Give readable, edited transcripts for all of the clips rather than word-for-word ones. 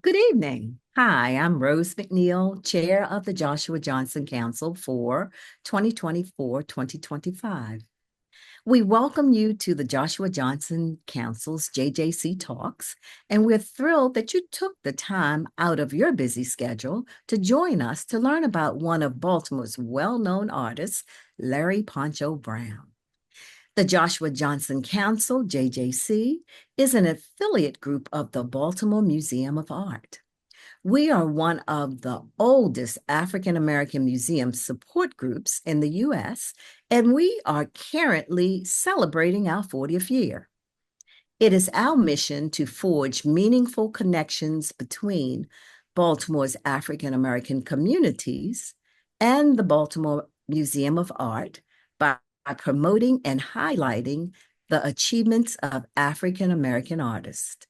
Good evening. Hi, I'm Rose McNeil, Chair of the Joshua Johnson Council for 2024-2025. We welcome you to the Joshua Johnson Council's JJC Talks, and we're thrilled that you took the time out of your busy schedule to join us to learn about one of Baltimore's well-known artists, Larry Poncho Brown. The Joshua Johnson Council, JJC, is an affiliate group of the Baltimore Museum of Art. We are one of the oldest African American museum support groups in the U.S., and we are currently celebrating our 40th year. It is our mission to forge meaningful connections between Baltimore's African American communities and the Baltimore Museum of Art by promoting and highlighting the achievements of African American artists.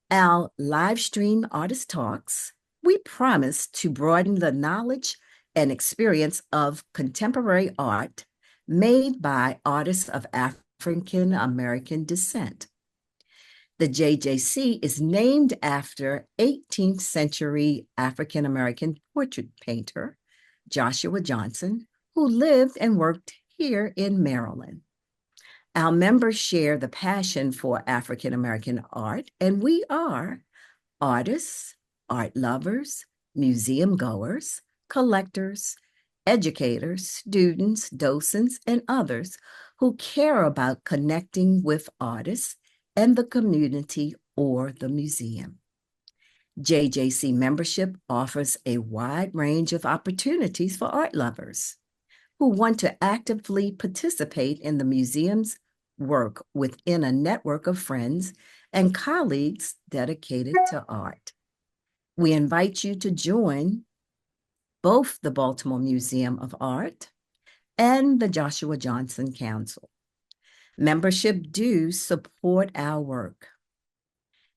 Our live stream artist talks, we promise to broaden the knowledge and experience of contemporary art made by artists of African American descent. The JJC is named after 18th century African American portrait painter Joshua Johnson, who lived and worked here in Maryland. Our members share the passion for African American art, and we are artists, art lovers, museum goers, collectors, educators, students, docents, and others who care about connecting with artists and the community or the museum. JJC membership offers a wide range of opportunities for art lovers who want to actively participate in the museum's work within a network of friends and colleagues dedicated to art. We invite you to join both the Baltimore Museum of Art and the Joshua Johnson Council. Membership dues support our work.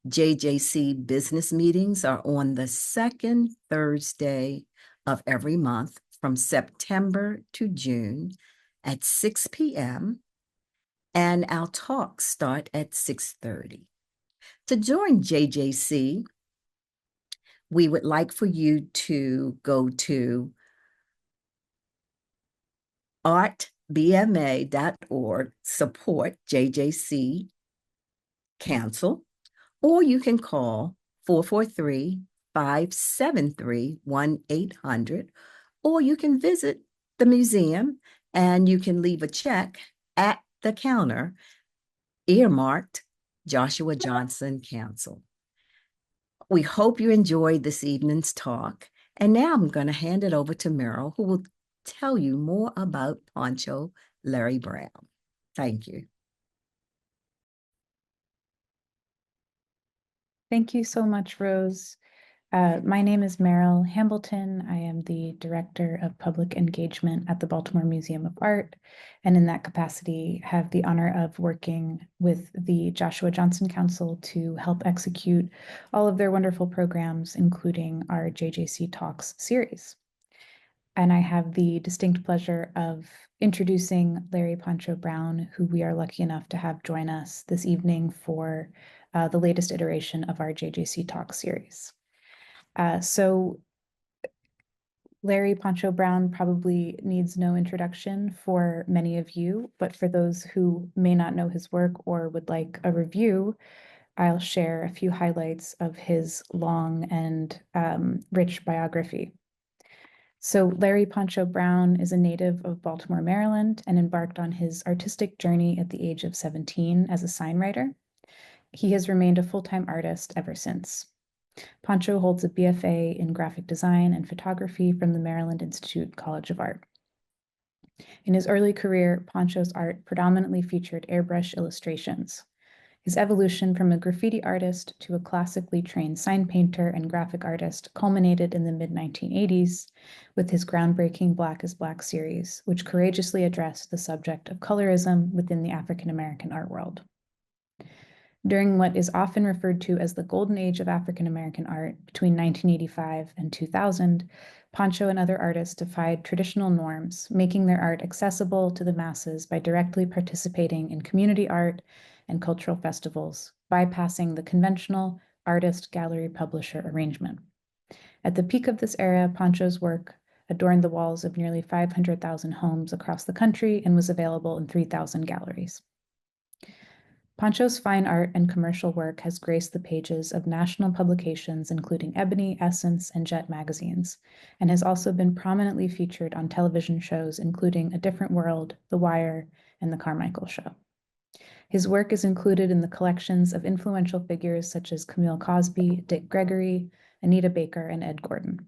JJC business meetings are on the second Thursday of every month from September to June at 6 p.m., and our talks start at 6:30. To join JJC, we would like for you to go to artbma.org, support JJC Council, or you can call 443-573-1800, or you can visit the museum and you can leave a check at the counter earmarked Joshua Johnson Council. We hope you enjoyed this evening's talk. And now I'm going to hand it over to Meryl, who will tell you more about Poncho Larry Brown. Thank you. Thank you so much, Rose. My name is Meryl Hambleton. I am the Director of Public Engagement at the Baltimore Museum of Art, and in that capacity have the honor of working with the Joshua Johnson Council to help execute all of their wonderful programs, including our JJC Talks series. And I have the distinct pleasure of introducing Larry Poncho Brown, who we are lucky enough to have join us this evening for the latest iteration of our JJC Talks series. So Larry Poncho Brown probably needs no introduction for many of you, but for those who may not know his work or would like a review, I'll share a few highlights of his long and rich biography. So Larry Poncho Brown is a native of Baltimore, Maryland, and embarked on his artistic journey at the age of 17 as a sign writer. He has remained a full-time artist ever since. Poncho holds a BFA in graphic design and photography from the Maryland Institute College of Art. In his early career, Poncho's art predominantly featured airbrush illustrations. His evolution from a graffiti artist to a classically trained sign painter and graphic artist culminated in the mid-1980s with his groundbreaking Black is Black series, which courageously addressed the subject of colorism within the African American art world. During what is often referred to as the golden age of African American art between 1985 and 2000, Poncho and other artists defied traditional norms, making their art accessible to the masses by directly participating in community art and cultural festivals, bypassing the conventional artist, gallery, publisher arrangement. At the peak of this era, Poncho's work adorned the walls of nearly 500,000 homes across the country and was available in 3,000 galleries. Poncho's fine art and commercial work has graced the pages of national publications, including Ebony, Essence, and Jet magazines, and has also been prominently featured on television shows, including A Different World, The Wire, and The Carmichael Show. His work is included in the collections of influential figures such as Camille Cosby, Dick Gregory, Anita Baker, and Ed Gordon,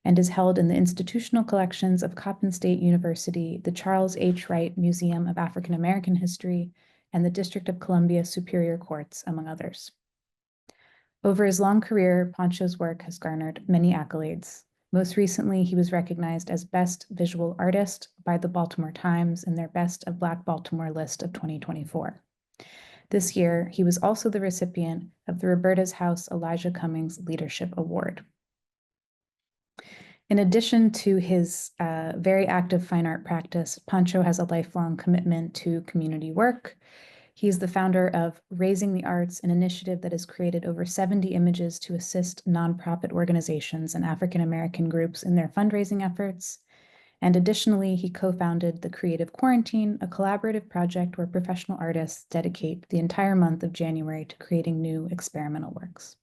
and is held in the institutional collections of Coppin State University, the Charles H. Wright Museum of African American History, and the District of Columbia Superior Courts, among others. Over his long career, Poncho's work has garnered many accolades. Most recently, he was recognized as Best Visual Artist by the Baltimore Times in their Best of Black Baltimore list of 2024. This year, he was also the recipient of the Roberta's House Elijah Cummings Leadership Award. In addition to his very active fine art practice, Poncho has a lifelong commitment to community work. He's the founder of Raising the Arts, an initiative that has created over 70 images to assist nonprofit organizations and African American groups in their fundraising efforts. And additionally, he co-founded The Creative Quarantine, a collaborative project where professional artists dedicate the entire month of January to creating new experimental works.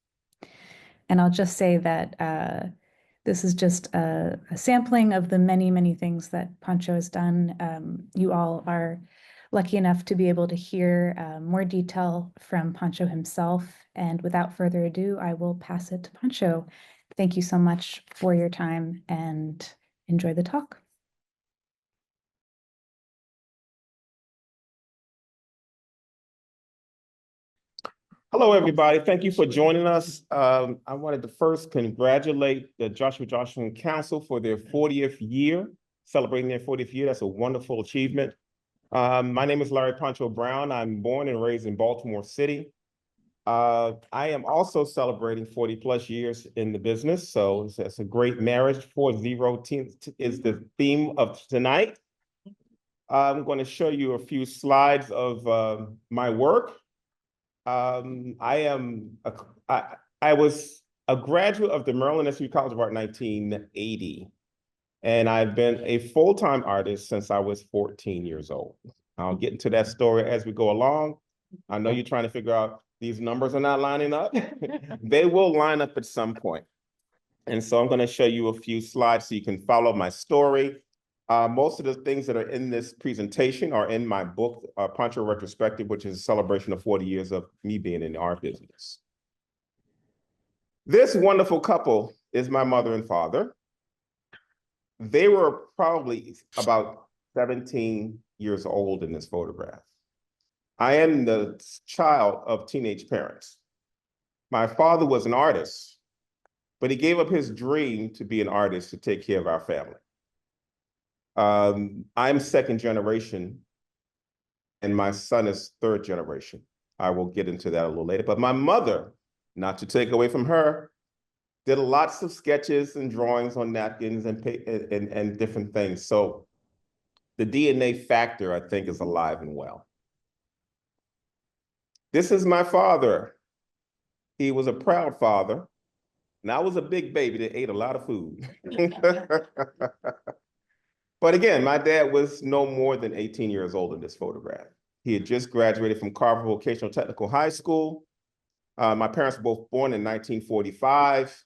And I'll just say that this is just a sampling of the many, many things that Poncho has done. You all are lucky enough to be able to hear more detail from Poncho himself. And without further ado, I will pass it to Poncho. Thank you so much for your time and enjoy the talk. Hello, everybody. Thank you for joining us. I wanted to first congratulate the Joshua Johnson Council for their 40th year, celebrating their 40th year. That's a wonderful achievement. My name is Larry Poncho Brown. I'm born and raised in Baltimore City. I am also celebrating 40 plus years in the business, so it's a great marriage. 40 is the theme of tonight. I'm going to show you a few slides of my work. I was a graduate of the Maryland Institute College of Art in 1980, and I've been a full-time artist since I was 14 years old. I'll get into that story as we go along. I know you're trying to figure out these numbers are not lining up. They will line up at some point. And so I'm going to show you a few slides so you can follow my story. Most of the things that are in this presentation are in my book, Poncho Retrospective, which is a celebration of 40 years of me being in the art business. This wonderful couple is my mother and father. They were probably about 17 years old in this photograph. I am the child of teenage parents. My father was an artist, but he gave up his dream to be an artist to take care of our family. I'm second generation, and my son is third generation. I will get into that a little later. But my mother, not to take away from her, did lots of sketches and drawings on napkins and different things. So the DNA factor, I think, is alive and well. This is my father. He was a proud father, and I was a big baby that ate a lot of food. But again, my dad was no more than 18 years old in this photograph. He had just graduated from Carver Vocational Technical High School. My parents were both born in 1945.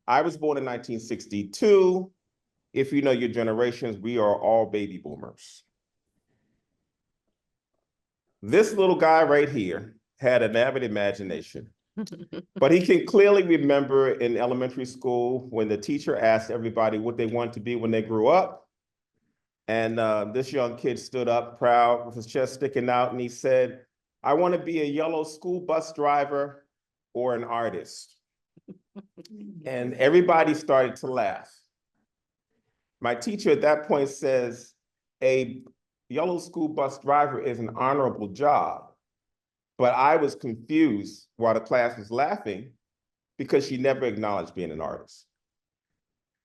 I was born in 1962. If you know your generations, we are all baby boomers. This little guy right here had an avid imagination, but he can clearly remember in elementary school when the teacher asked everybody what they wanted to be when they grew up. And this young kid stood up proud with his chest sticking out, and he said, "I want to be a yellow school bus driver or an artist." And everybody started to laugh. My teacher at that point says, "A yellow school bus driver is an honorable job." But I was confused while the class was laughing because she never acknowledged being an artist.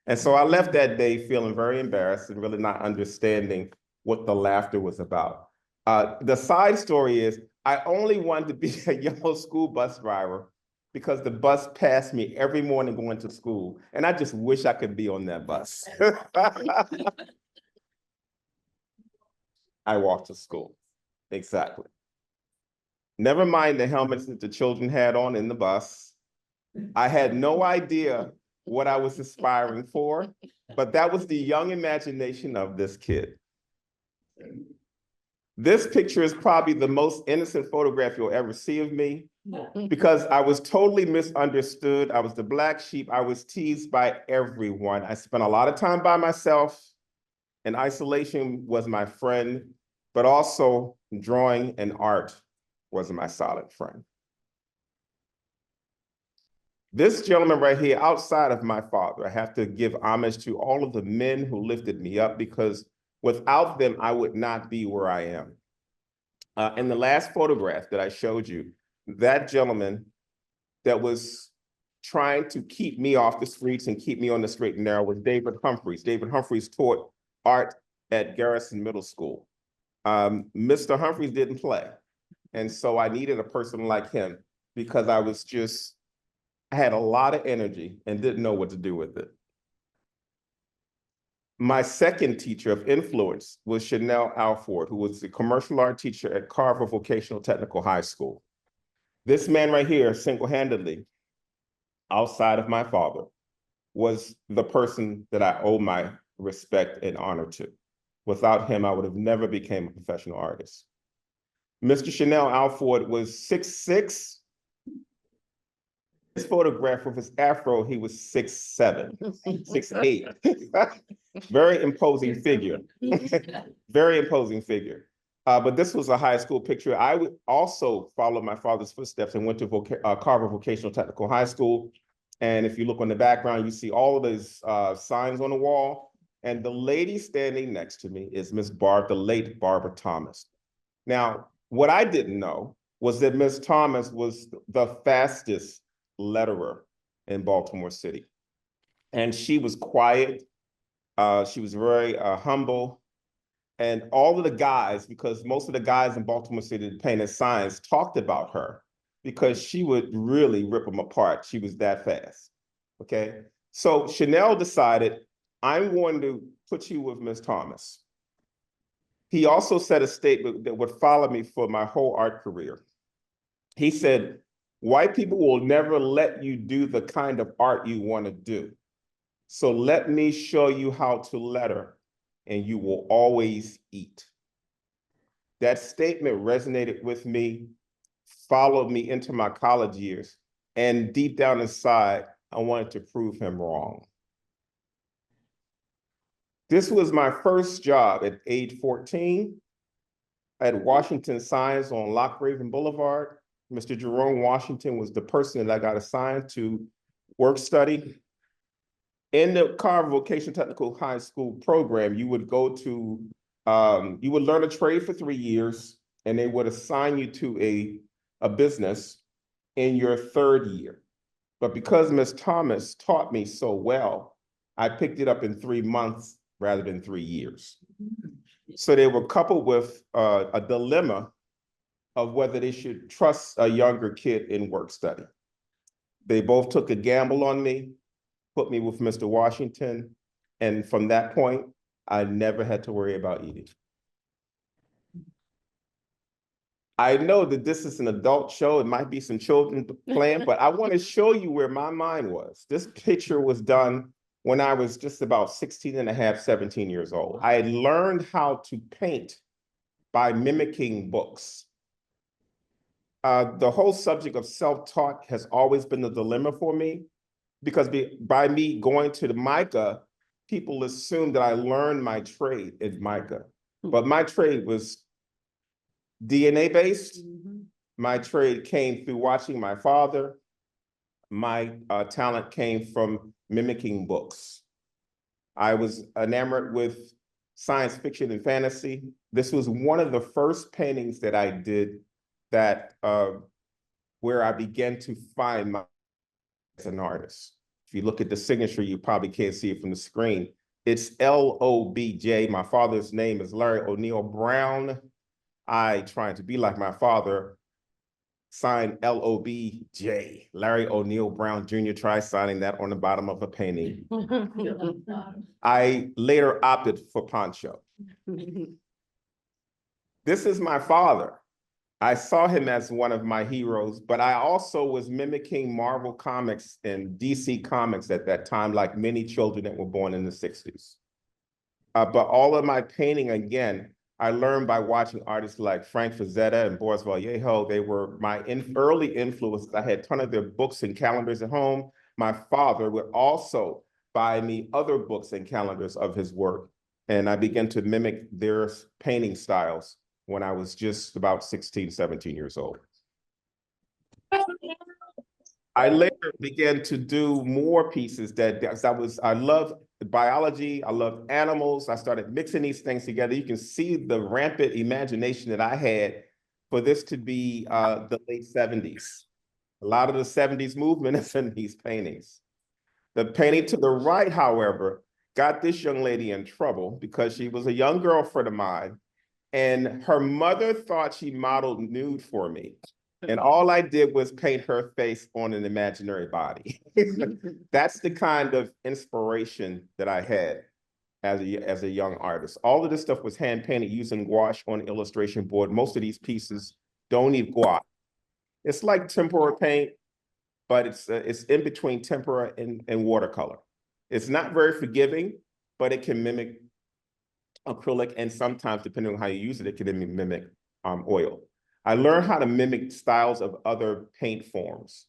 And so I left that day feeling very embarrassed and really not understanding what the laughter was about. The side story is I only wanted to be a yellow school bus driver because the bus passed me every morning going to school. And I just wish I could be on that bus. I walked to school. Exactly. Never mind the helmets that the children had on in the bus. I had no idea what I was aspiring for, but that was the young imagination of this kid. This picture is probably the most innocent photograph you'll ever see of me, because I was totally misunderstood. I was the black sheep. I was teased by everyone. I spent a lot of time by myself, and isolation was my friend, but also drawing and art was my solid friend. This gentleman right here, outside of my father, I have to give homage to all of the men who lifted me up, because without them, I would not be where I am. In the last photograph that I showed you, that gentleman that was trying to keep me off the streets and keep me on the straight and narrow was David Humphreys. David Humphreys taught art at Garrison Middle School. Mr. Humphreys didn't play. And so I needed a person like him, because I had a lot of energy and didn't know what to do with it. My second teacher of influence was Chanel Alford, who was the commercial art teacher at Carver Vocational Technical High School. This man right here, single-handedly, outside of my father, was the person that I owe my respect and honor to. Without him, I would have never became a professional artist. Mr. Chanel Alford was 6'6". This photograph with his afro, he was 6'7", 6'8". Very imposing figure. Very imposing figure. But this was a high school picture. I would also follow my father's footsteps and went to Carver Vocational Technical High School. And if you look on the background, you see all of those signs on the wall. And the lady standing next to me is the late Barbara Thomas. Now, what I didn't know was that Miss Thomas was the fastest letterer in Baltimore City. And she was quiet. She was very humble. And all of the guys, because most of the guys in Baltimore City that painted signs talked about her, because she would really rip them apart. She was that fast, okay? So Chanel decided, I'm going to put you with Miss Thomas. He also said a statement that would follow me for my whole art career. He said, white people will never let you do the kind of art you want to do. So let me show you how to letter, and you will always eat. That statement resonated with me, followed me into my college years, and deep down inside, I wanted to prove him wrong. This was my first job at age 14 at Washington Science on Lochraven Boulevard. Mr. Jerome Washington was the person that I got assigned to work study. In the Carver Vocational Technical High School program, you would go to, you would learn a trade for 3 years, and they would assign you to a business in your third year. But because Ms. Thomas taught me so well, I picked it up in 3 months rather than 3 years. So they were coupled with a dilemma of whether they should trust a younger kid in work study. They both took a gamble on me, put me with Mr. Washington, and from that point, I never had to worry about eating. I know that this is an adult show, it might be some children playing, but I want to show you where my mind was. This picture was done when I was just about 16 and a half, 17 years old. I had learned how to paint by mimicking books. The whole subject of self-taught has always been a dilemma for me, because by me going to the MICA, people assumed that I learned my trade at MICA. But my trade was DNA-based. My trade came through watching my father. My talent came from mimicking books. I was enamored with science fiction and fantasy. This was one of the first paintings that I did that where I began to find myself as an artist. If you look at the signature, you probably can't see it from the screen. It's LOBJ. My father's name is Larry O'Neill Brown. I, trying to be like my father, signed LOBJ, Larry O'Neill Brown Jr. Try signing that on the bottom of a painting. I later opted for Poncho. This is my father. I saw him as one of my heroes, but I also was mimicking Marvel Comics and DC Comics at that time, like many children that were born in the 60s. But all of my painting, again, I learned by watching artists like Frank Frazetta and Boris Vallejo. They were my early influences. I had a ton of their books and calendars at home. My father would also buy me other books and calendars of his work. And I began to mimic their painting styles when I was just about 16, 17 years old. I later began to do more pieces I loved biology, I loved animals. I started mixing these things together. You can see the rampant imagination that I had for this to be the late 70s. A lot of the 70s movement is in these paintings. The painting to the right, however, got this young lady in trouble because she was a young girlfriend of mine, and her mother thought she modeled nude for me. And all I did was paint her face on an imaginary body. That's the kind of inspiration that I had as a young artist. All of this stuff was hand painted using gouache on an illustration board. Most of these pieces don't need gouache. It's like tempera paint, but it's in between tempera and watercolor. It's not very forgiving, but it can mimic acrylic, and sometimes, depending on how you use it, it can mimic oil. I learned how to mimic styles of other paint forms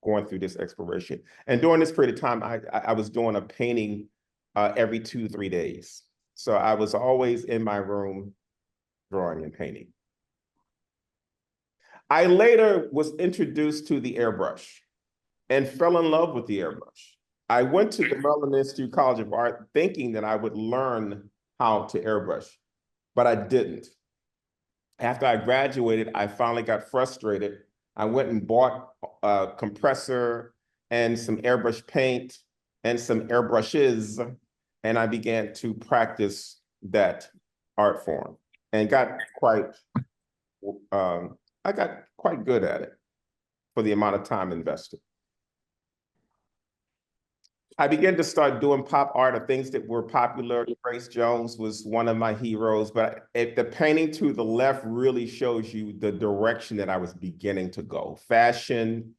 going through this exploration. And during this period of time, I was doing a painting every 2-3 days. So I was always in my room drawing and painting. I later was introduced to the airbrush and fell in love with the airbrush. I went to the Maryland Institute College of Art thinking that I would learn how to airbrush, but I didn't. After I graduated, I finally got frustrated. I went and bought a compressor and some airbrush paint and some airbrushes, and I began to practice that art form and got quite good at it for the amount of time invested. I began to start doing pop art of things that were popular. Grace Jones was one of my heroes, but the painting to the left really shows you the direction that I was beginning to go. Fashion.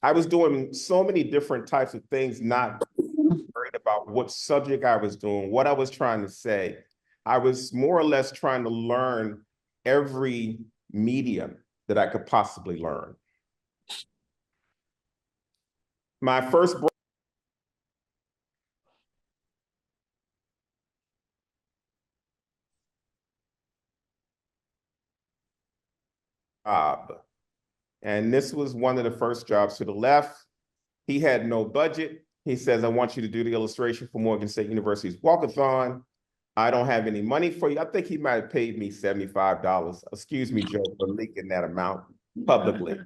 I was doing so many different types of things, not worried about what subject I was doing, what I was trying to say. I was more or less trying to learn every medium that I could possibly learn. My first job, and this was one of the first jobs to the left. He had no budget. He says, I want you to do the illustration for Morgan State University's walkathon. I don't have any money for you. I think he might have paid me $75. Excuse me, Joe, for leaking that amount publicly.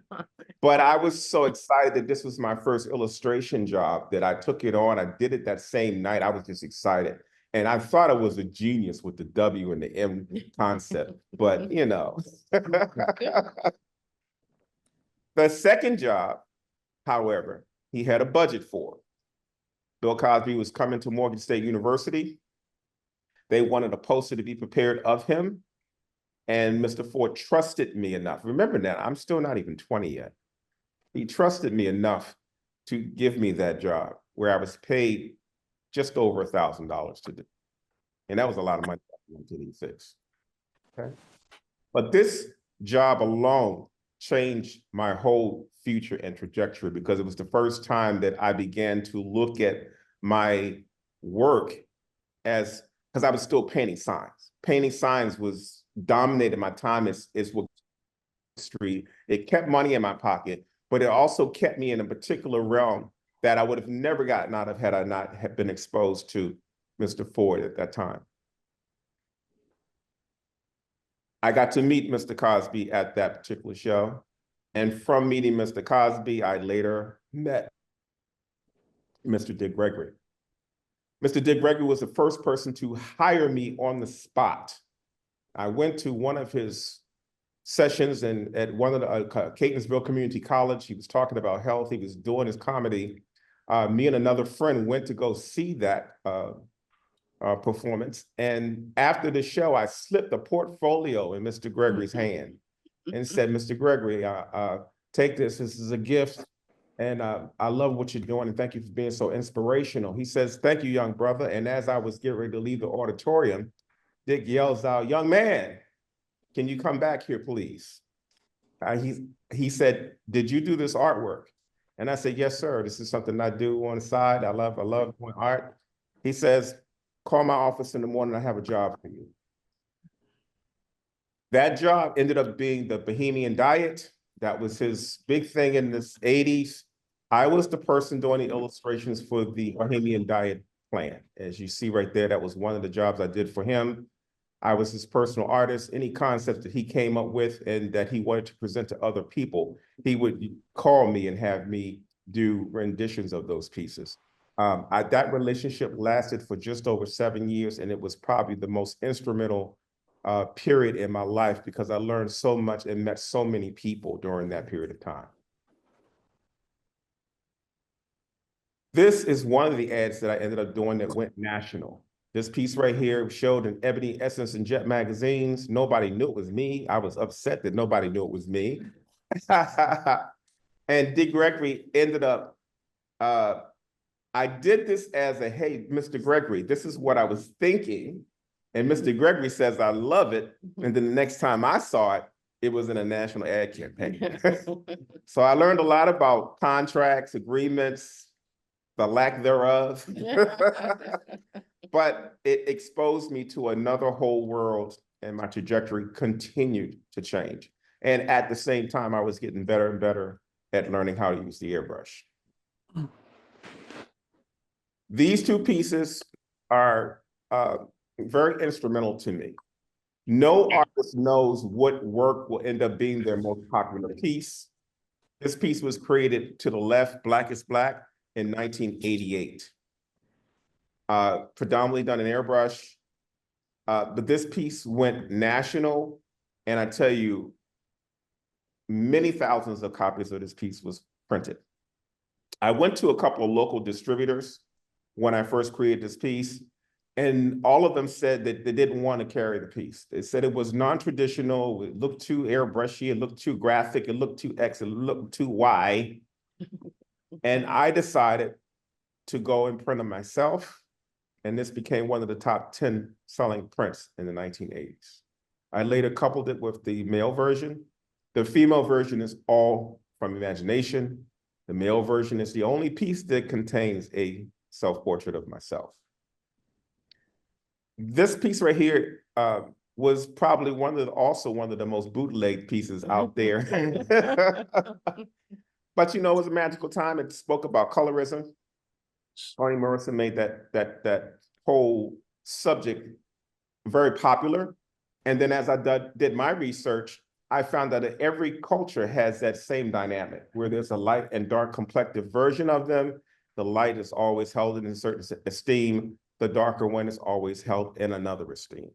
But I was so excited that this was my first illustration job that I took it on. I did it that same night. I was just excited. And I thought I was a genius with the W and the M concept, but you know. The second job, however, he had a budget for. Bill Cosby was coming to Morgan State University. They wanted a poster to be prepared of him. And Mr. Ford trusted me enough. Remember that, I'm still not even 20 yet. He trusted me enough to give me that job where I was paid just over $1,000 to do. And that was a lot of money in 1986. Okay. But this job alone changed my whole future and trajectory because it was the first time that I began to look at my work as, because I was still painting signs. Painting signs was dominated my time as what street. It kept money in my pocket, but it also kept me in a particular realm that I would have never gotten out of had I not have been exposed to Mr. Ford at that time. I got to meet Mr. Cosby at that particular show. And from meeting Mr. Cosby, I later met Mr. Dick Gregory. Mr. Dick Gregory was the first person to hire me on the spot. I went to one of his sessions and at one of the Catonsville Community College. He was talking about health. He was doing his comedy. Me and another friend went to go see that performance. And after the show, I slipped a portfolio in Mr. Gregory's hand and said, Mr. Gregory, take this. This is a gift. And I love what you're doing. And thank you for being so inspirational. He says, thank you, young brother. And as I was getting ready to leave the auditorium, Dick yells out, young man, can you come back here, please? He said, did you do this artwork? And I said, yes, sir. This is something I do on the side. I love doing art. He says, call my office in the morning. I have a job for you. That job ended up being the Bohemian Diet. That was his big thing in the 80s. I was the person doing the illustrations for the Bohemian Diet plan. As you see right there, that was one of the jobs I did for him. I was his personal artist. Any concepts that he came up with and that he wanted to present to other people, he would call me and have me do renditions of those pieces. That relationship lasted for just over 7 years, and it was probably the most instrumental period in my life because I learned so much and met so many people during that period of time. This is one of the ads that I ended up doing that went national. This piece right here showed in Ebony, Essence, and Jet magazines. Nobody knew it was me. I was upset that nobody knew it was me. And Dick Gregory ended up, I did this as a, hey, Mr. Gregory, this is what I was thinking. And Mr. Gregory says, I love it. And then the next time I saw it, it was in a national ad campaign. So I learned a lot about contracts, agreements, the lack thereof. But it exposed me to another whole world, and my trajectory continued to change. And at the same time, I was getting better and better at learning how to use the airbrush. These two pieces are very instrumental to me. No artist knows what work will end up being their most popular piece. This piece was created to the left, Black is Black, in 1988. Predominantly done in airbrush. But this piece went national, and I tell you, many thousands of copies of this piece was printed. I went to a couple of local distributors when I first created this piece, and all of them said that they didn't want to carry the piece. They said it was non-traditional, it looked too airbrushy, it looked too graphic, it looked too X, it looked too Y. And I decided to go and print them myself, and this became one of the top 10 selling prints in the 1980s. I later coupled it with the male version. The female version is all from imagination. The male version is the only piece that contains a self-portrait of myself. This piece right here was probably also one of the most bootleg pieces out there. But you know, it was a magical time. It spoke about colorism. Toni Morrison made that whole subject very popular. And then as I did my research, I found that every culture has that same dynamic where there's a light and dark complective version of them. The light is always held in a certain esteem. The darker one is always held in another esteem.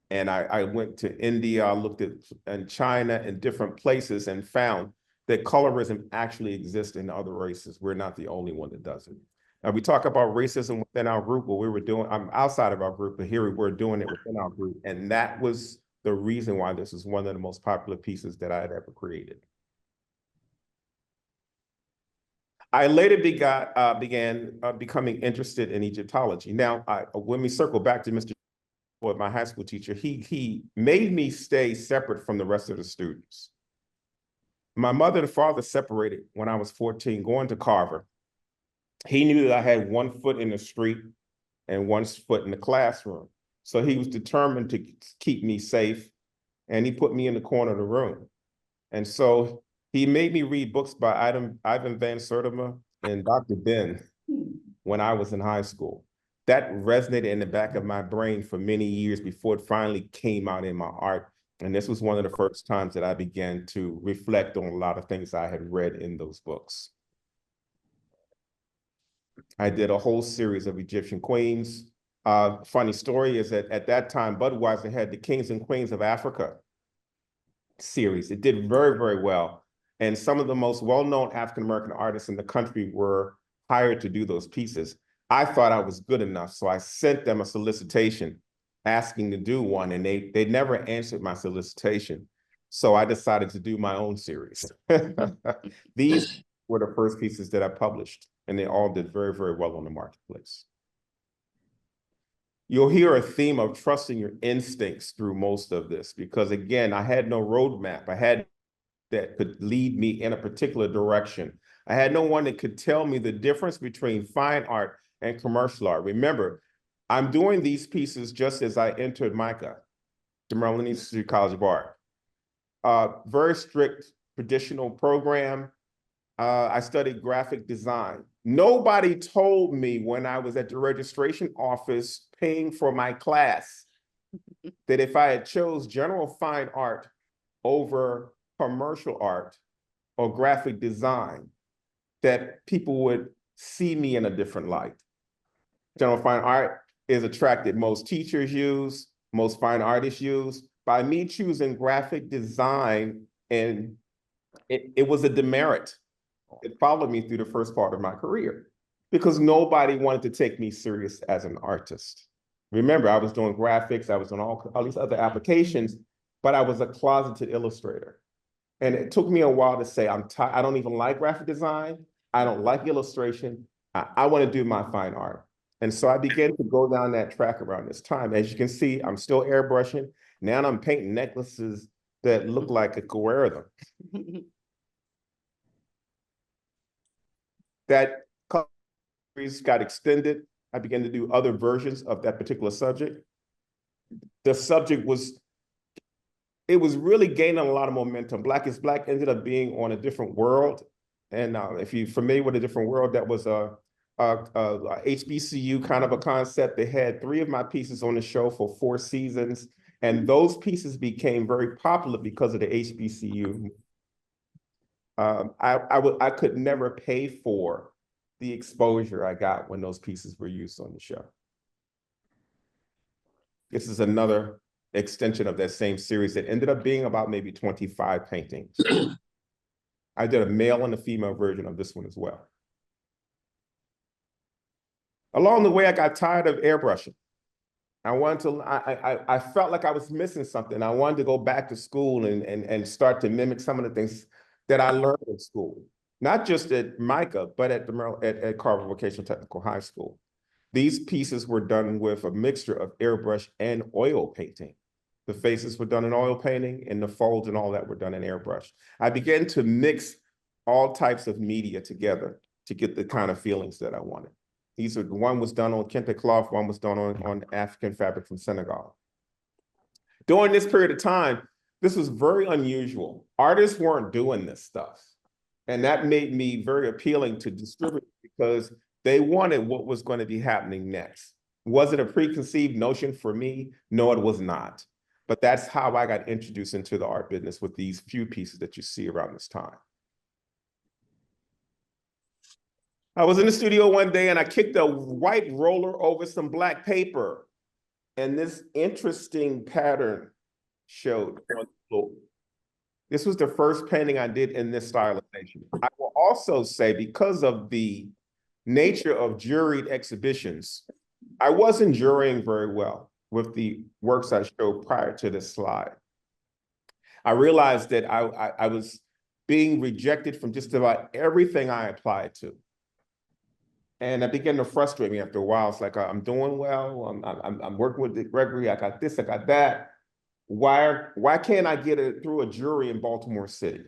And I went to India, I looked at China and different places and found that colorism actually exists in other races. We're not the only one that does it. Now we talk about racism within our group, but I'm outside of our group, but here we're doing it within our group. And that was the reason why this is one of the most popular pieces that I had ever created. I later began becoming interested in Egyptology. Now, when we circle back to Mr. Ford, my high school teacher, he made me stay separate from the rest of the students. My mother and father separated when I was 14, going to Carver. He knew that I had 1 foot in the street and 1 foot in the classroom. So he was determined to keep me safe, and he put me in the corner of the room. And so he made me read books by Ivan Van Sertima and Dr. Ben when I was in high school. That resonated in the back of my brain for many years before it finally came out in my art. And this was one of the first times that I began to reflect on a lot of things I had read in those books. I did a whole series of Egyptian queens. Funny story is that at that time, Budweiser had the kings and queens of Africa. series. It did very, very well. And some of the most well-known African-American artists in the country were hired to do those pieces. I thought I was good enough, so I sent them a solicitation asking to do one, and they never answered my solicitation. So I decided to do my own series. These were the first pieces that I published, and they all did very, very well on the marketplace. You'll hear a theme of trusting your instincts through most of this, because again, I had no roadmap. I had that could lead me in a particular direction. I had no one that could tell me the difference between fine art and commercial art. Remember, I'm doing these pieces just as I entered MICA, the Maryland Institute College of Art. Very strict traditional program. I studied graphic design. Nobody told me when I was at the registration office paying for my class that if I had chose general fine art over commercial art or graphic design, that people would see me in a different light. General fine art is attracted most teachers use, most fine artists use. By me choosing graphic design, and it was a demerit. It followed me through the first part of my career because nobody wanted to take me serious as an artist. Remember, I was doing graphics, I was on all these other applications, but I was a closeted illustrator. And it took me a while to say, I don't even like graphic design. I don't like illustration. I want to do my fine art. And so I began to go down that track around this time. As you can see, I'm still airbrushing. Now I'm painting necklaces that look like I could wear them. That series got extended. I began to do other versions of that particular subject. The subject was really gaining a lot of momentum. Black is Black ended up being on A Different World. And if you're familiar with A Different World, that was a HBCU kind of a concept. They had 3 of my pieces on the show for 4 seasons. And those pieces became very popular because of the HBCU. I could never pay for the exposure I got when those pieces were used on the show. This is another extension of that same series that ended up being about maybe 25 paintings. I did a male and a female version of this one as well. Along the way, I got tired of airbrushing. I felt like I was missing something. I wanted to go back to school and start to mimic some of the things that I learned in school, not just at MICA, but at Carver Vocational Technical High School. These pieces were done with a mixture of airbrush and oil painting. The faces were done in oil painting, and the folds and all that were done in airbrush. I began to mix all types of media together to get the kind of feelings that I wanted. One was done on kente cloth, one was done on African fabric from Senegal. During this period of time, this was very unusual. Artists weren't doing this stuff. And that made me very appealing to distributors because they wanted what was going to be happening next. Was it a preconceived notion for me? No, it was not. But that's how I got introduced into the art business with these few pieces that you see around this time. I was in the studio one day and I kicked a white roller over some black paper, and this interesting pattern showed on the floor. This was the first painting I did in this stylization. I will also say, because of the nature of juried exhibitions, I wasn't jurying very well with the works I showed prior to this slide. I realized that I was being rejected from just about everything I applied to. And it began to frustrate me after a while. It's like, I'm doing well, I'm working with Gregory, I got this, I got that. Why can't I get it through a jury in Baltimore City?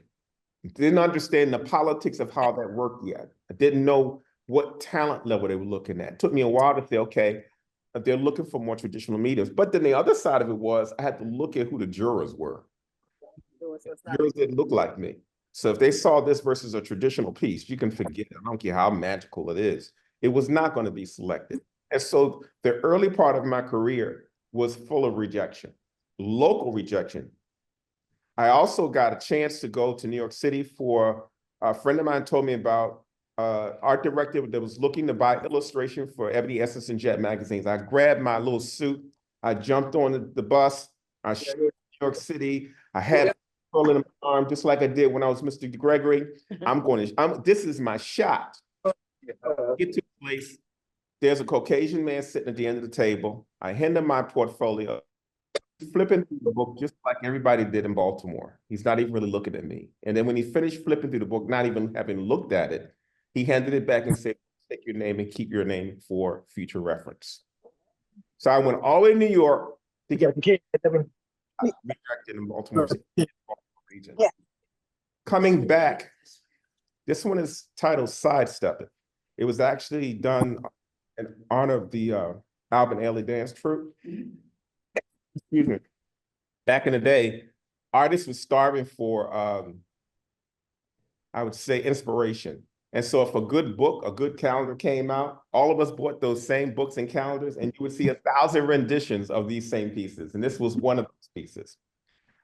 Didn't understand the politics of how that worked yet. I didn't know what talent level they were looking at. It took me a while to say, okay, they're looking for more traditional mediums. But then the other side of it was I had to look at who the jurors were. Jurors didn't look like me. So if they saw this versus a traditional piece, you can forget it. I don't care how magical it is. It was not going to be selected. And so the early part of my career was full of rejection, local rejection. I also got a chance to go to New York City for a friend of mine told me about art director that was looking to buy illustration for Ebony, Essence, and Jet magazines. I grabbed my little suit. I jumped on the bus. I showed New York City. I had twirling my arm just like I did when I was Mr. Gregory. This is my shot. Get to a place. There's a Caucasian man sitting at the end of the table. I hand him my portfolio, flipping through the book just like everybody did in Baltimore. He's not even really looking at me. And then when he finished flipping through the book, not even having looked at it, he handed it back and said, take your name and keep your name for future reference. So I went all the way to New York to get in Baltimore region. Yeah. Coming back, this one is titled Sidestepping. It was actually done in honor of the Alvin Ailey Dance Troupe. Excuse me. Back in the day, artists were starving for, I would say, inspiration. And so if a good book, a good calendar came out, all of us bought those same books and calendars, and you would see 1,000 renditions of these same pieces. And this was one of those pieces.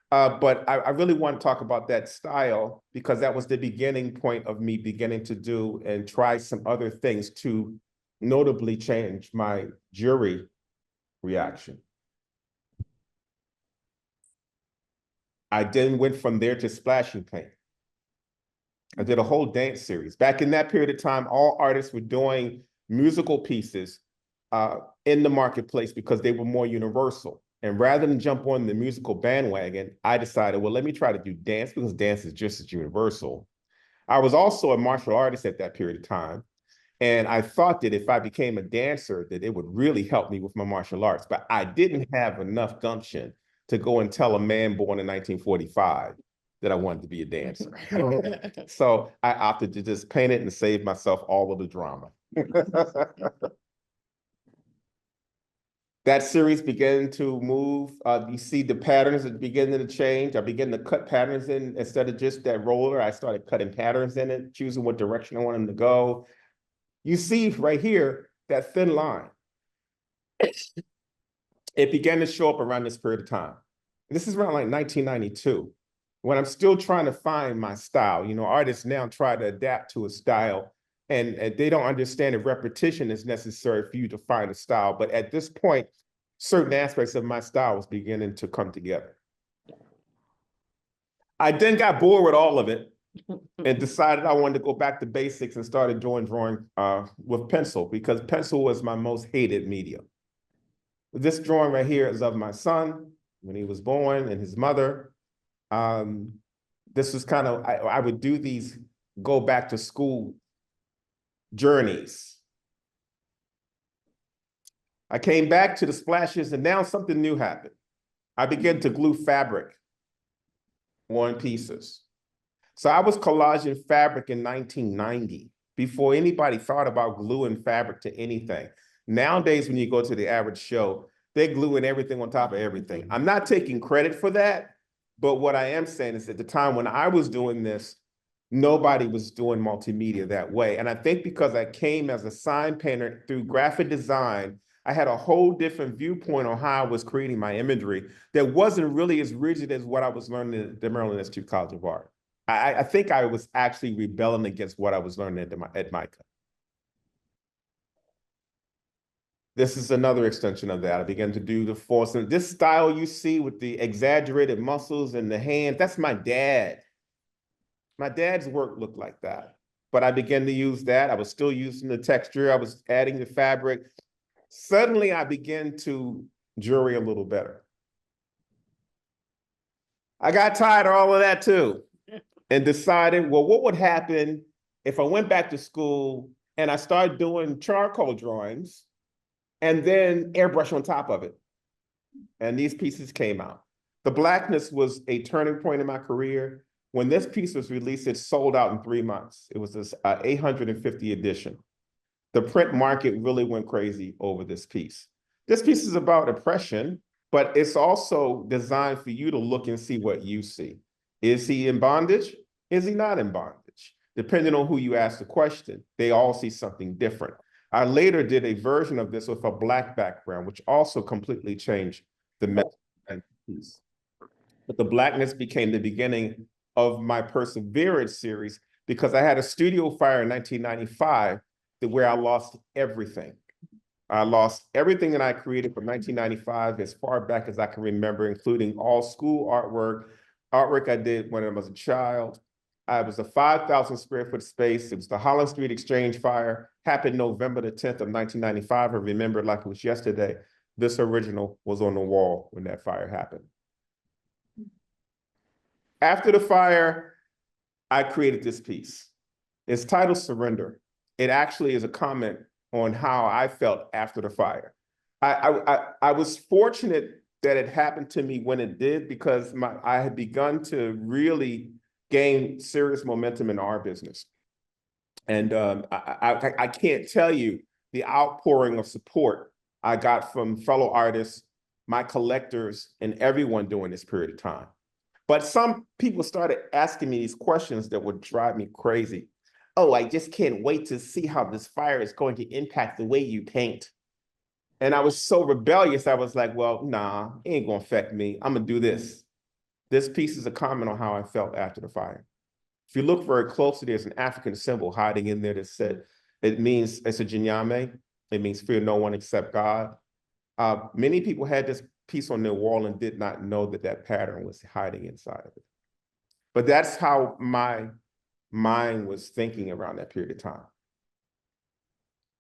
But I really want to talk about that style because that was the beginning point of me beginning to do and try some other things to notably change my jury reaction. I then went from there to splashing paint. I did a whole dance series. Back in that period of time, all artists were doing musical pieces in the marketplace because they were more universal. And rather than jump on the musical bandwagon, I decided, well, let me try to do dance because dance is just as universal. I was also a martial artist at that period of time. And I thought that if I became a dancer, that it would really help me with my martial arts. But I didn't have enough gumption to go and tell a man born in 1945 that I wanted to be a dancer. So I opted to just paint it and save myself all of the drama. That series began to move. You see the patterns that beginning to change. I began to cut patterns in instead of just that roller. I started cutting patterns in it, choosing what direction I wanted them to go. You see right here, that thin line. It began to show up around this period of time. This is around like 1992, when I'm still trying to find my style. You know, artists now try to adapt to a style, and they don't understand that repetition is necessary for you to find a style. But at this point, certain aspects of my style was beginning to come together. I then got bored with all of it and decided I wanted to go back to basics and started drawing with pencil because pencil was my most hated medium. This drawing right here is of my son when he was born and his mother. This was kind of, I would do these go back to school journeys. I came back to the splashes and now something new happened. I began to glue fabric on pieces. So I was collaging fabric in 1990 before anybody thought about gluing fabric to anything. Nowadays, when you go to the average show, they're gluing everything on top of everything. I'm not taking credit for that, but what I am saying is at the time when I was doing this, nobody was doing multimedia that way. And I think because I came as a sign painter through graphic design, I had a whole different viewpoint on how I was creating my imagery that wasn't really as rigid as what I was learning at the Maryland Institute College of Art. I think I was actually rebelling against what I was learning at MICA. This is another extension of that. I began to do the force. And this style you see with the exaggerated muscles and the hands, that's my dad. My dad's work looked like that. But I began to use that. I was still using the texture. I was adding the fabric. Suddenly, I began to jury a little better. I got tired of all of that too and decided, well, what would happen if I went back to school and I started doing charcoal drawings and then airbrush on top of it? And these pieces came out. The Blackness was a turning point in my career. When this piece was released, it sold out in 3 months. It was this 850 edition. The print market really went crazy over this piece. This piece is about oppression, but it's also designed for you to look and see what you see. Is he in bondage? Is he not in bondage? Depending on who you ask the question, they all see something different. I later did a version of this with a Black background, which also completely changed the message piece. But the Blackness became the beginning of my Perseverance series because I had a studio fire in 1995 where I lost everything. I lost everything that I created from 1995 as far back as I can remember, including all school artwork, artwork I did when I was a child. I was a 5,000 square foot space. It was the Holland Street Exchange fire, happened November the 10th of 1995. I remember it like it was yesterday. This original was on the wall when that fire happened. After the fire, I created this piece. It's titled Surrender. It actually is a comment on how I felt after the fire. I was fortunate that it happened to me when it did, because I had begun to really gain serious momentum in our business. And I can't tell you the outpouring of support I got from fellow artists, my collectors, and everyone during this period of time. But some people started asking me these questions that would drive me crazy. Oh, I just can't wait to see how this fire is going to impact the way you paint. And I was so rebellious, I was like, well, nah, it ain't gonna affect me. I'm gonna do this. This piece is a comment on how I felt after the fire. If you look very closely, there's an African symbol hiding in there that said, it means, it's a jinyame. It means fear no one except God. Many people had this piece on their wall and did not know that that pattern was hiding inside of it. But that's how my mind was thinking around that period of time.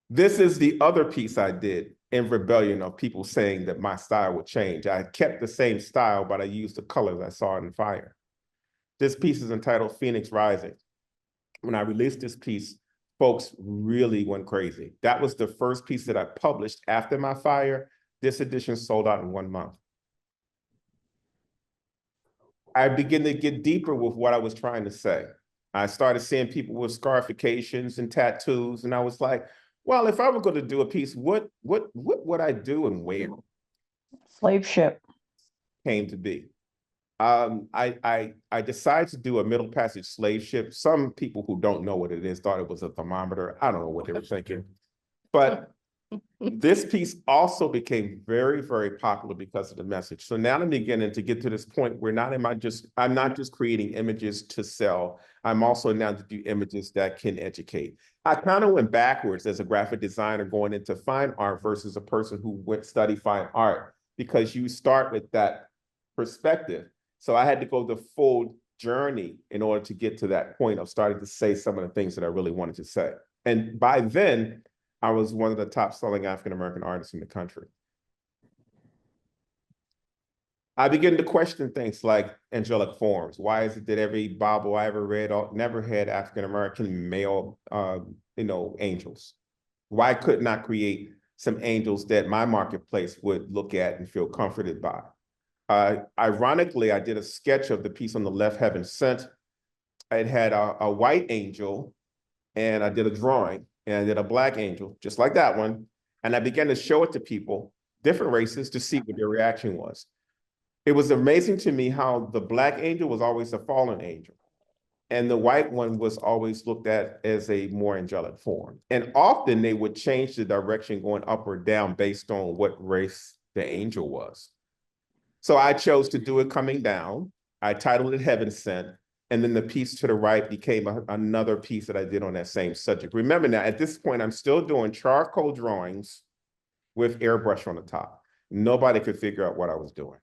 This is the other piece I did in rebellion of people saying that my style would change. I kept the same style, but I used the colors I saw in the fire. This piece is entitled Phoenix Rising. When I released this piece, folks really went crazy. That was the first piece that I published after my fire. This edition sold out in 1 month. I began to get deeper with what I was trying to say. I started seeing people with scarifications and tattoos, and I was like, well, if I were going to do a piece, what would I do and where? Slave ship. Came to be. I decided to do a middle passage slave ship. Some people who don't know what it is thought it was a thermometer. I don't know what they were thinking. But this piece also became very, very popular because of the message. So now I'm beginning to get to this point where I'm not just creating images to sell. I'm also now to do images that can educate. I kind of went backwards as a graphic designer going into fine art versus a person who went study fine art, because you start with that perspective. So I had to go the full journey in order to get to that point of starting to say some of the things that I really wanted to say. And by then, I was one of the top selling African-American artists in the country. I began to question things like angelic forms. Why is it that every Bible I ever read never had African-American male, angels? Why couldn't I create some angels that my marketplace would look at and feel comforted by? Ironically, I did a sketch of the piece on the left, Heaven Sent. It had a white angel, and I did a drawing, and I did a black angel, just like that one. And I began to show it to people, different races, to see what their reaction was. It was amazing to me how the black angel was always a fallen angel, and the white one was always looked at as a more angelic form. And often they would change the direction going up or down based on what race the angel was. So I chose to do it coming down. I titled it Heaven Sent. And then the piece to the right became another piece that I did on that same subject. Remember now, at this point, I'm still doing charcoal drawings with airbrush on the top. Nobody could figure out what I was doing.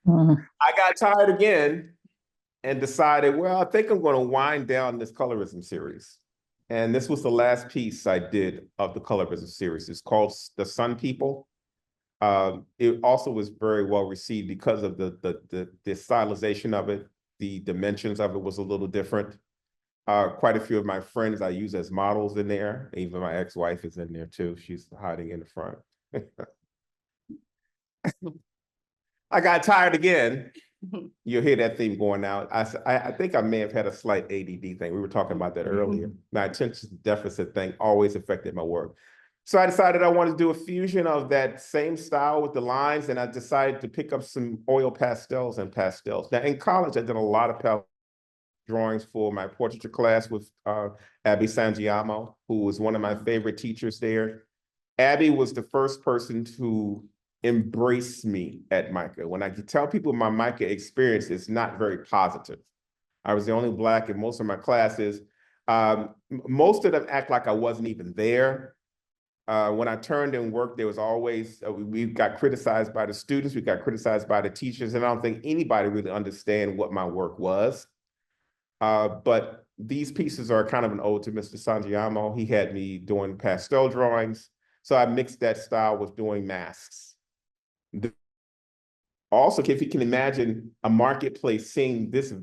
I got tired again and decided, well, I think I'm going to wind down this colorism series. And this was the last piece I did of the colorism series. It's called The Sun People. It also was very well received because of the stylization of it. The dimensions of it was a little different. Quite a few of my friends I use as models in there. Even my ex-wife is in there too. She's hiding in the front. I got tired again. You'll hear that theme going out. I think I may have had a slight ADD thing. We were talking about that earlier. My attention deficit thing always affected my work. So I decided I wanted to do a fusion of that same style with the lines, and I decided to pick up some oil pastels and pastels. Now in college, I did a lot of drawings for my portraiture class with Abby Sangiamo, who was one of my favorite teachers there. Abby was the first person to embrace me at MICA. When I could tell people my MICA experience is not very positive. I was the only Black in most of my classes. Most of them act like I wasn't even there. When I turned and worked, there was always, we got criticized by the students, we got criticized by the teachers, and I don't think anybody really understand what my work was. But these pieces are kind of an ode to Mr. Sangiamo. He had me doing pastel drawings. So I mixed that style with doing masks. Also, if you can imagine a marketplace seeing this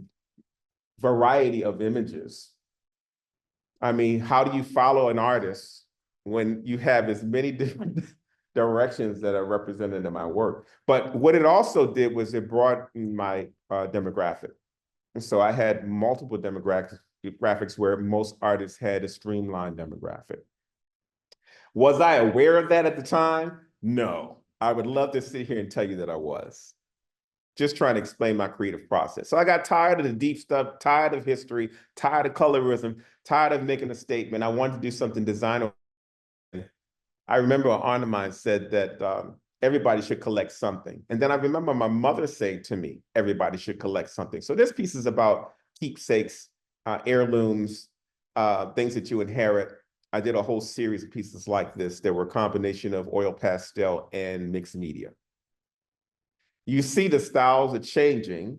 variety of images, I mean, how do you follow an artist when you have as many different directions that are represented in my work? But what it also did was it broadened my demographic. And so I had multiple demographics where most artists had a streamlined demographic. Was I aware of that at the time? No. I would love to sit here and tell you that I was. Just trying to explain my creative process. So I got tired of the deep stuff, tired of history, tired of colorism, tired of making a statement. I wanted to do something designer. I remember an aunt of mine said that everybody should collect something. And then I remember my mother saying to me, everybody should collect something. So this piece is about keepsakes, heirlooms, things that you inherit. I did a whole series of pieces like this. There were a combination of oil pastel and mixed media. You see the styles are changing,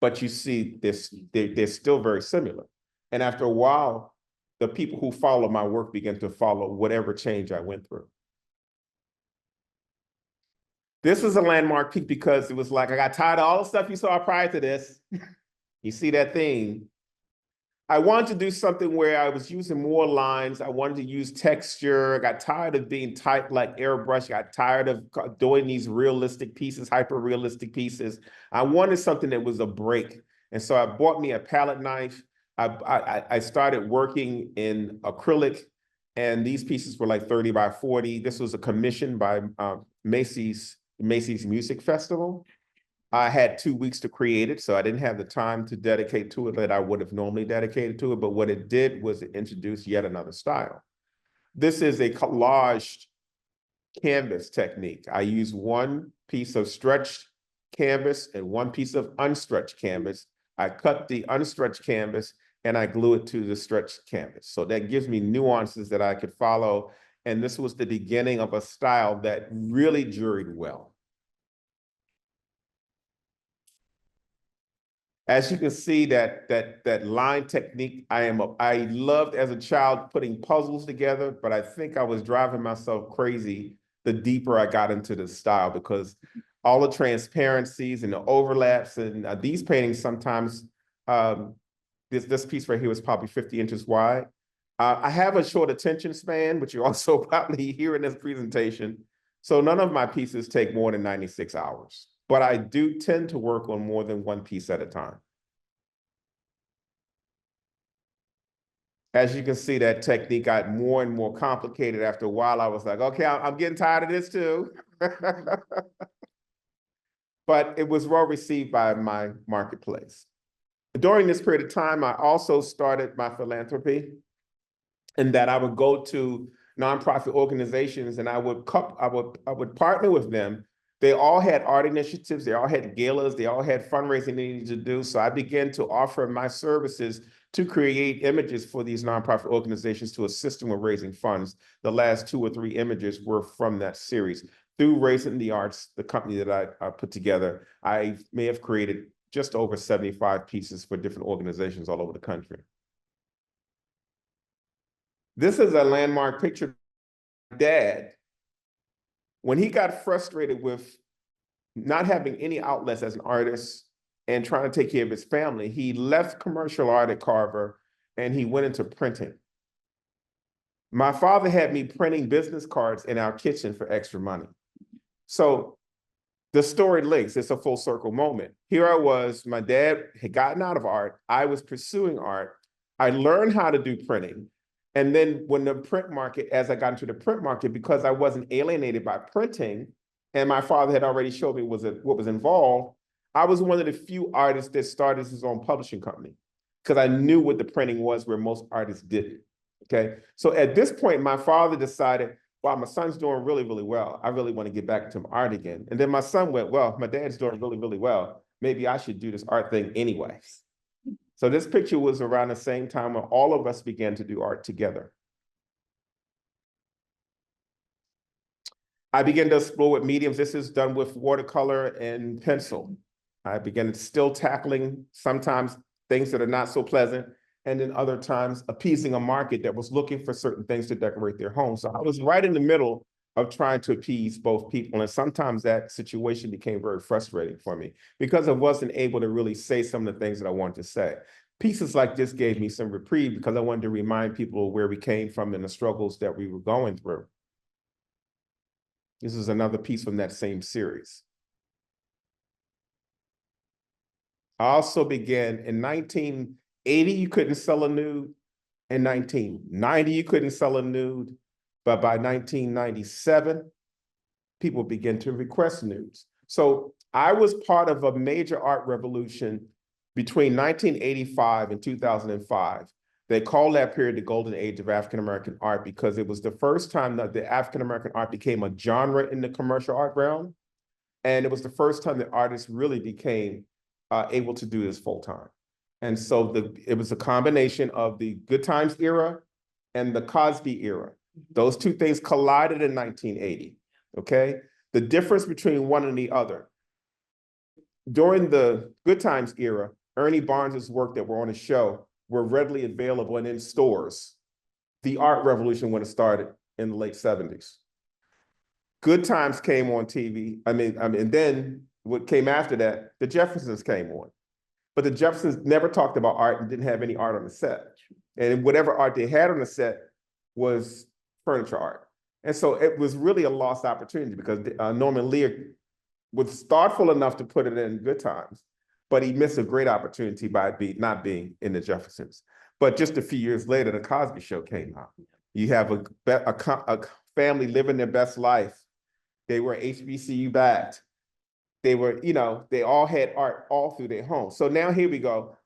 but you see they're still very similar. And after a while, the people who follow my work begin to follow whatever change I went through. This is a landmark piece because it was like, I got tired of all the stuff you saw prior to this. You see that theme. I wanted to do something where I was using more lines. I wanted to use texture. I got tired of being typed like airbrush. I got tired of doing these realistic pieces, hyper-realistic pieces. I wanted something that was a break. And so I bought me a palette knife. I started working in acrylic, and these pieces were like 30 by 40. This was a commission by Macy's Music Festival. I had 2 weeks to create it, so I didn't have the time to dedicate to it that I would have normally dedicated to it. But what it did was it introduced yet another style. This is a collaged canvas technique. I use one piece of stretched canvas and one piece of unstretched canvas. I cut the unstretched canvas and I glue it to the stretched canvas. So that gives me nuances that I could follow. And this was the beginning of a style that really juried well. As you can see, that line technique, I loved as a child putting puzzles together, but I think I was driving myself crazy the deeper I got into the style, because all the transparencies and the overlaps, and these paintings sometimes, this piece right here was probably 50 inches wide. I have a short attention span, which you also probably hear in this presentation. So none of my pieces take more than 96 hours. But I do tend to work on more than one piece at a time. As you can see, that technique got more and more complicated. After a while, I was like, okay, I'm getting tired of this too. But it was well received by my marketplace. During this period of time, I also started my philanthropy, in that I would go to nonprofit organizations and I would partner with them. They all had art initiatives, they all had galas, they all had fundraising they needed to do. So I began to offer my services to create images for these nonprofit organizations to assist them with raising funds. The last 2 or 3 images were from that series. Through Raising the Arts, the company that I put together, I may have created just over 75 pieces for different organizations all over the country. This is a landmark picture. Dad, when he got frustrated with not having any outlets as an artist and trying to take care of his family, he left commercial art at Carver and he went into printing. My father had me printing business cards in our kitchen for extra money. So the story links, it's a full circle moment. Here I was, my dad had gotten out of art, I was pursuing art, I learned how to do printing. And then when the print market, as I got into the print market, because I wasn't alienated by printing, and my father had already showed me what was involved, I was one of the few artists that started his own publishing company, because I knew what the printing was where most artists didn't, okay? So at this point, my father decided, wow, my son's doing really, really well. I really want to get back to art again. And then my son went, well, my dad's doing really, really well. Maybe I should do this art thing anyway. So this picture was around the same time when all of us began to do art together. I began to explore with mediums. This is done with watercolor and pencil. I began still tackling sometimes things that are not so pleasant, and then other times appeasing a market that was looking for certain things to decorate their home. So I was right in the middle of trying to appease both people. And sometimes that situation became very frustrating for me because I wasn't able to really say some of the things that I wanted to say. Pieces like this gave me some reprieve because I wanted to remind people where we came from and the struggles that we were going through. This is another piece from that same series. I also began in 1980, you couldn't sell a nude. In 1990, you couldn't sell a nude. But by 1997, people began to request nudes. So I was part of a major art revolution between 1985 and 2005. They called that period the golden age of African-American art because it was the first time that the African-American art became a genre in the commercial art realm. And it was the first time that artists really became able to do this full time. And so it was a combination of the Good Times era and the Cosby era. Those two things collided in 1980, okay? The difference between one and the other. During the Good Times era, Ernie Barnes's work that were on the show were readily available and in stores. The art revolution would have started in the late 70s. Good Times came on TV. And then what came after that, the Jeffersons came on. But the Jeffersons never talked about art and didn't have any art on the set. And whatever art they had on the set was furniture art. And so it was really a lost opportunity because Norman Lear was thoughtful enough to put it in Good Times, but he missed a great opportunity by not being in the Jeffersons. But just a few years later, the Cosby Show came out. You have a family living their best life. They were HBCU backed. They were, they all had art all through their home. So now here we go.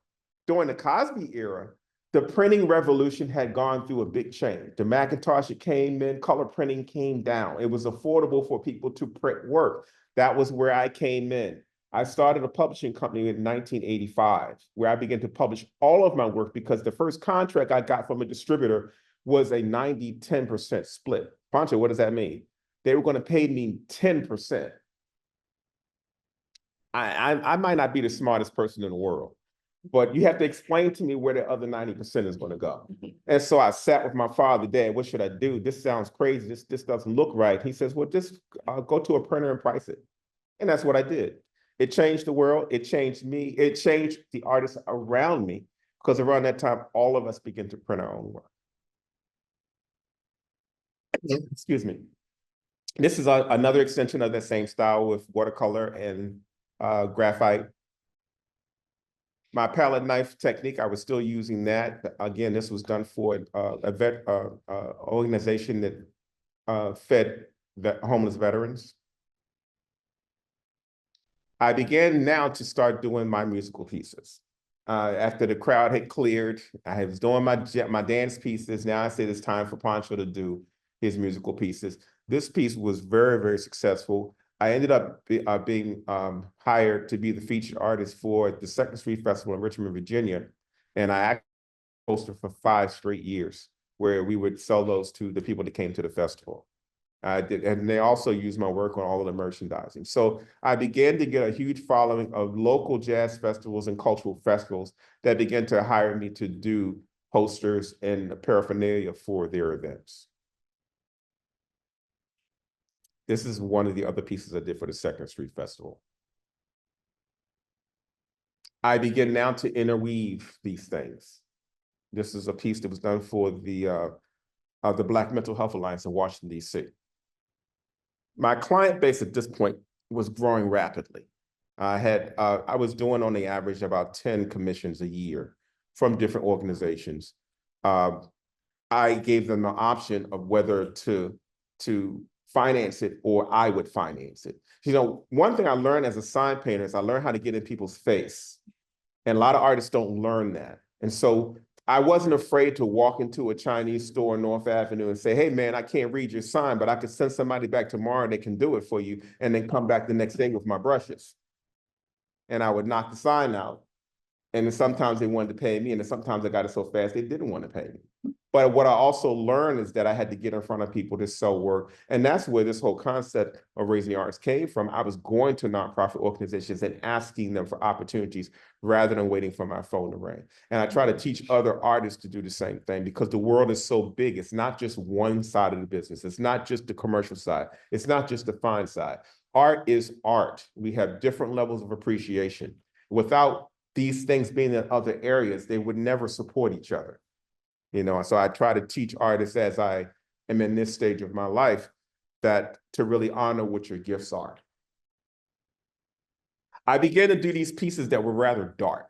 During the Cosby era, the printing revolution had gone through a big change. The Macintosh came in, color printing came down. It was affordable for people to print work. That was where I came in. I started a publishing company in 1985, where I began to publish all of my work because the first contract I got from a distributor was a 90-10% split. Poncho, what does that mean? They were going to pay me 10%. I might not be the smartest person in the world, but you have to explain to me where the other 90% is going to go. And so I sat with my father, Dad, what should I do? This sounds crazy. This doesn't look right. He says, well, just go to a printer and price it. And that's what I did. It changed the world. It changed me. It changed the artists around me because around that time, all of us began to print our own work. Excuse me. This is another extension of that same style with watercolor and graphite. My palette knife technique, I was still using that. Again, this was done for a organization that fed homeless veterans. I began now to start doing my musical pieces. After the crowd had cleared, I was doing my dance pieces. Now I said it's time for Poncho to do his musical pieces. This piece was very, very successful. I ended up being hired to be the featured artist for the Second Street Festival in Richmond, Virginia. And I actually hosted for 5 straight years where we would sell those to the people that came to the festival. And they also used my work on all of the merchandising. So I began to get a huge following of local jazz festivals and cultural festivals that began to hire me to do posters and paraphernalia for their events. This is one of the other pieces I did for the Second Street Festival. I begin now to interweave these things. This is a piece that was done for the Black Mental Health Alliance in Washington, D.C. My client base at this point was growing rapidly. I was doing on the average about 10 commissions a year from different organizations. I gave them the option of whether to finance it or I would finance it. One thing I learned as a sign painter is I learned how to get in people's face. And a lot of artists don't learn that. And so I wasn't afraid to walk into a Chinese store on North Avenue and say, hey, man, I can't read your sign, but I could send somebody back tomorrow and they can do it for you, and then come back the next day with my brushes. And I would knock the sign out And then sometimes they wanted to pay me, and then sometimes I got it so fast they didn't want to pay me. But what I also learned is that I had to get in front of people to sell work. And that's where this whole concept of raising the arts came from. I was going to nonprofit organizations and asking them for opportunities rather than waiting for my phone to ring. And I try to teach other artists to do the same thing because the world is so big. It's not just one side of the business. It's not just the commercial side. It's not just the fine side. Art is art. We have different levels of appreciation. Without these things being in other areas, they would never support each other. You know, so I try to teach artists as I am in this stage of my life that to really honor what your gifts are. I began to do these pieces that were rather dark.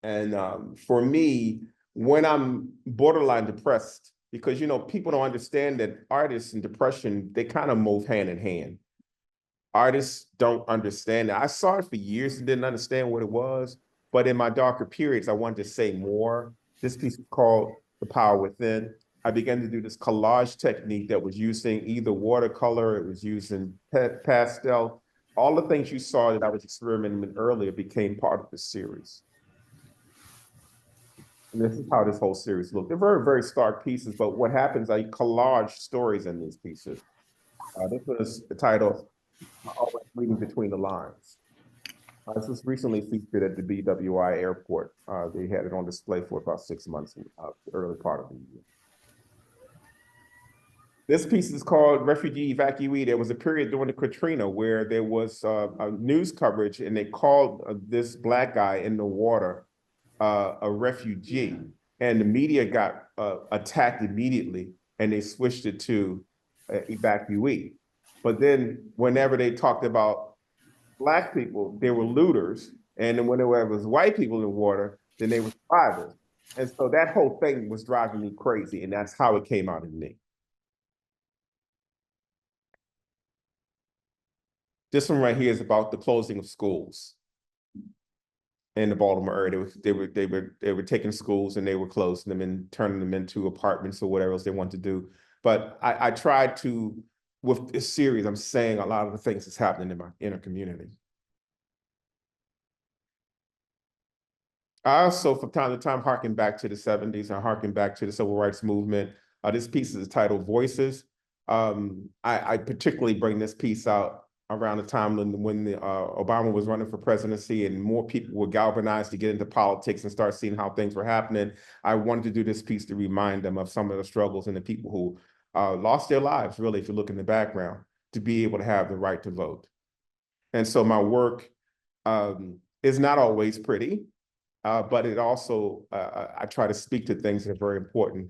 And for me, when I'm borderline depressed, because, you know, people don't understand that artists and depression, they kind of move hand in hand. Artists don't understand it. I saw it for years and didn't understand what it was. But in my darker periods, I wanted to say more. This piece is called The Power Within. I began to do this collage technique that was using either watercolor, it was using pastel. All the things you saw that I was experimenting with earlier became part of the series. And this is how this whole series looked. They're very, very stark pieces, but what happens, I collage stories in these pieces. This was the title, Always Reading Between the Lines. This was recently featured at the BWI airport. They had it on display for about 6 months in the early part of the year. This piece is called Refugee Evacuee. There was a period during the Katrina where there was a news coverage and they called this Black guy in the water a refugee. And the media got attacked immediately and they switched it to evacuee. But then whenever they talked about Black people, they were looters. And then whenever it was white people in water, then they were survivors. And so that whole thing was driving me crazy. And that's how it came out of me. This one right here is about the closing of schools in the Baltimore area. They were taking schools and they were closing them and turning them into apartments or whatever else they want to do. But I tried to, with this series, I'm saying a lot of the things that's happening in my inner community. I also, from time to time, harken back to the 70s. I harken back to the civil rights movement. This piece is titled Voices. I particularly bring this piece out around the time when Obama was running for presidency and more people were galvanized to get into politics and start seeing how things were happening. I wanted to do this piece to remind them of some of the struggles and the people who lost their lives, really, if you look in the background, to be able to have the right to vote. And so my work is not always pretty. But it also, I try to speak to things that are very important.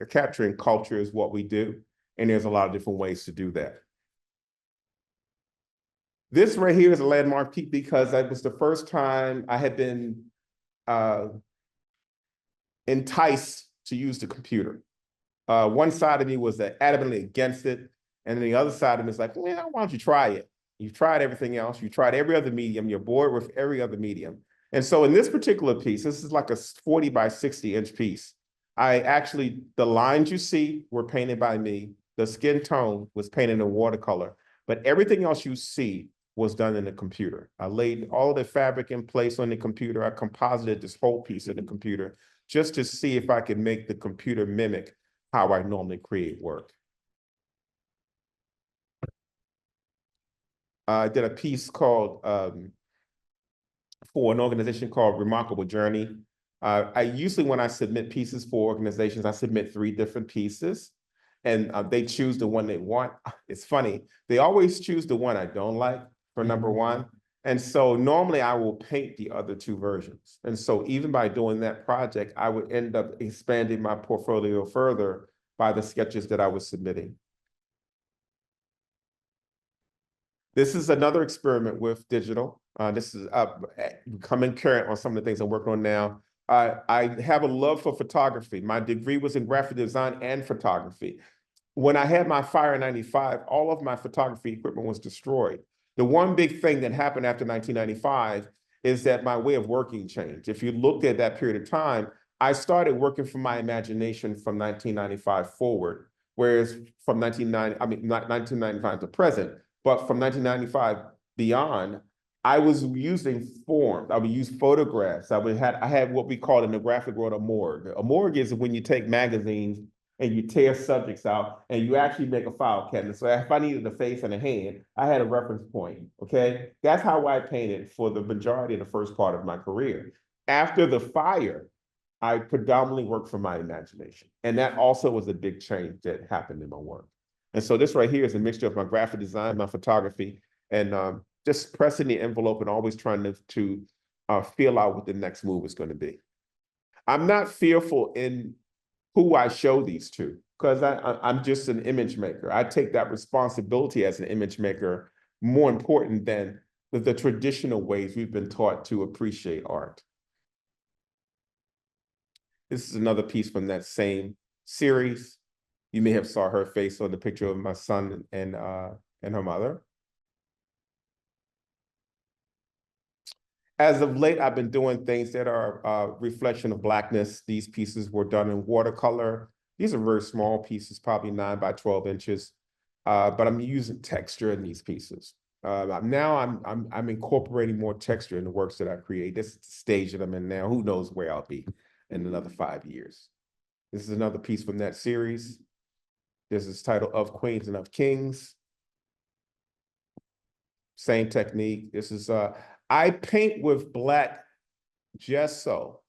Capturing culture is what we do, and there's a lot of different ways to do that. This right here is a landmark piece because that was the first time I had been enticed to use the computer. One side of me was adamantly against it, and then the other side of me is like, well, why don't you try it? You've tried everything else. You tried every other medium. You're bored with every other medium. And so in this particular piece, this is like a 40 by 60-inch piece. The lines you see were painted by me. The skin tone was painted in watercolor, but everything else you see was done in the computer. I laid all of the fabric in place on the computer. I composited this whole piece in the computer just to see if I could make the computer mimic how I normally create work. I did a piece called, for an organization called Remarkable Journey. I usually, when I submit pieces for organizations, I submit 3 different pieces and they choose the one they want. It's funny, they always choose the one I don't like for number 1. And so normally I will paint the other 2 versions. And so even by doing that project, I would end up expanding my portfolio further by the sketches that I was submitting. This is another experiment with digital. This is becoming current on some of the things I'm working on now. I have a love for photography. My degree was in graphic design and photography. When I had my fire in 95, all of my photography equipment was destroyed. The one big thing that happened after 1995 is that my way of working changed. If you looked at that period of time, I started working from my imagination from 1995 forward, whereas from 1995 to present, but from 1995 beyond, I was using forms. I would use photographs. I had what we call in the graphic world a morgue. A morgue is when you take magazines and you tear subjects out and you actually make a file cabinet. So if I needed a face and a hand, I had a reference point. Okay, that's how I painted for the majority of the first part of my career. After the fire, I predominantly worked from my imagination, and that also was a big change that happened in my work. And so this right here is a mixture of my graphic design, my photography, and just pressing the envelope and always trying to feel out what the next move is going to be. I'm not fearful in who I show these to, because I'm just an image maker. I take that responsibility as an image maker more important than the traditional ways we've been taught to appreciate art. This is another piece from that same series. You may have saw her face on the picture of my son and her mother. As of late, I've been doing things that are a reflection of Blackness. These pieces were done in watercolor. These are very small pieces, probably 9 by 12 inches, but I'm using texture in these pieces. Now I'm incorporating more texture in the works that I create. This is the stage that I'm in now. Who knows where I'll be in another 5 years. This is another piece from that series. This is titled Of Queens and of Kings. Same technique. This is, I paint with black gesso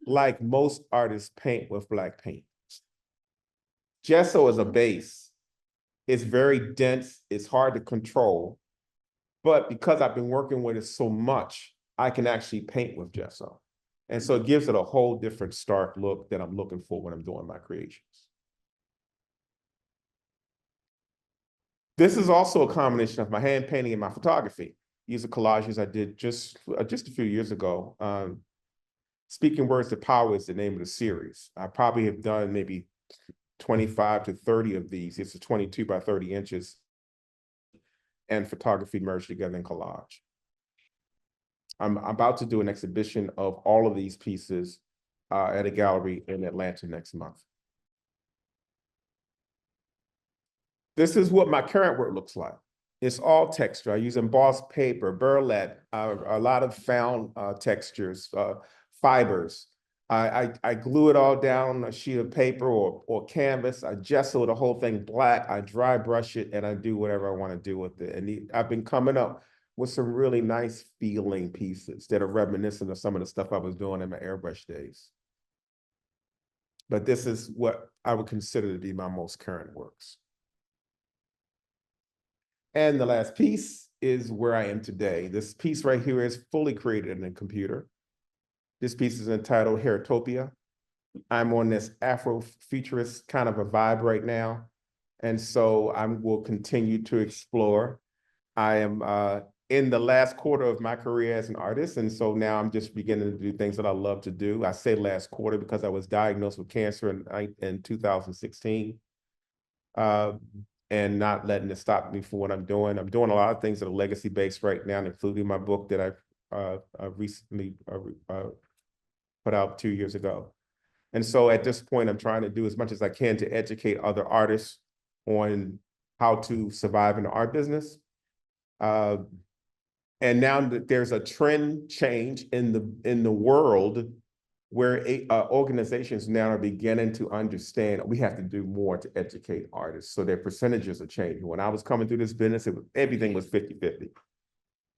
like most artists paint with black paint. Gesso is a base. It's very dense. It's hard to control. But because I've been working with it so much, I can actually paint with gesso. And so it gives it a whole different stark look that I'm looking for when I'm doing my creations. This is also a combination of my hand painting and my photography. These are collages I did just a few years ago. Speaking Words to Power is the name of the series. I probably have done maybe 25 to 30 of these. It's a 22 by 30 inches and photography merged together in collage. I'm about to do an exhibition of all of these pieces at a gallery in Atlanta next month. This is what my current work looks like. It's all texture. I use embossed paper, burlap, a lot of found textures, fibers. I glue it all down on a sheet of paper or canvas. I gesso the whole thing black. I dry brush it, and I do whatever I want to do with it. And I've been coming up with some really nice feeling pieces that are reminiscent of some of the stuff I was doing in my airbrush days. But this is what I would consider to be my most current works. And the last piece is where I am today. This piece right here is fully created in a computer. This piece is entitled Heritopia. I'm on this Afrofuturist kind of a vibe right now. And so I will continue to explore. I am in the last quarter of my career as an artist. And so now I'm just beginning to do things that I love to do. I say last quarter because I was diagnosed with cancer in 2016. And not letting it stop me for what I'm doing. I'm doing a lot of things that are legacy-based right now, including my book that I recently put out 2 years ago. And so at this point, I'm trying to do as much as I can to educate other artists on how to survive in the art business. And now that there's a trend change in the world where organizations now are beginning to understand we have to do more to educate artists, so their percentages are changing. When I was coming through this business, everything was 50-50.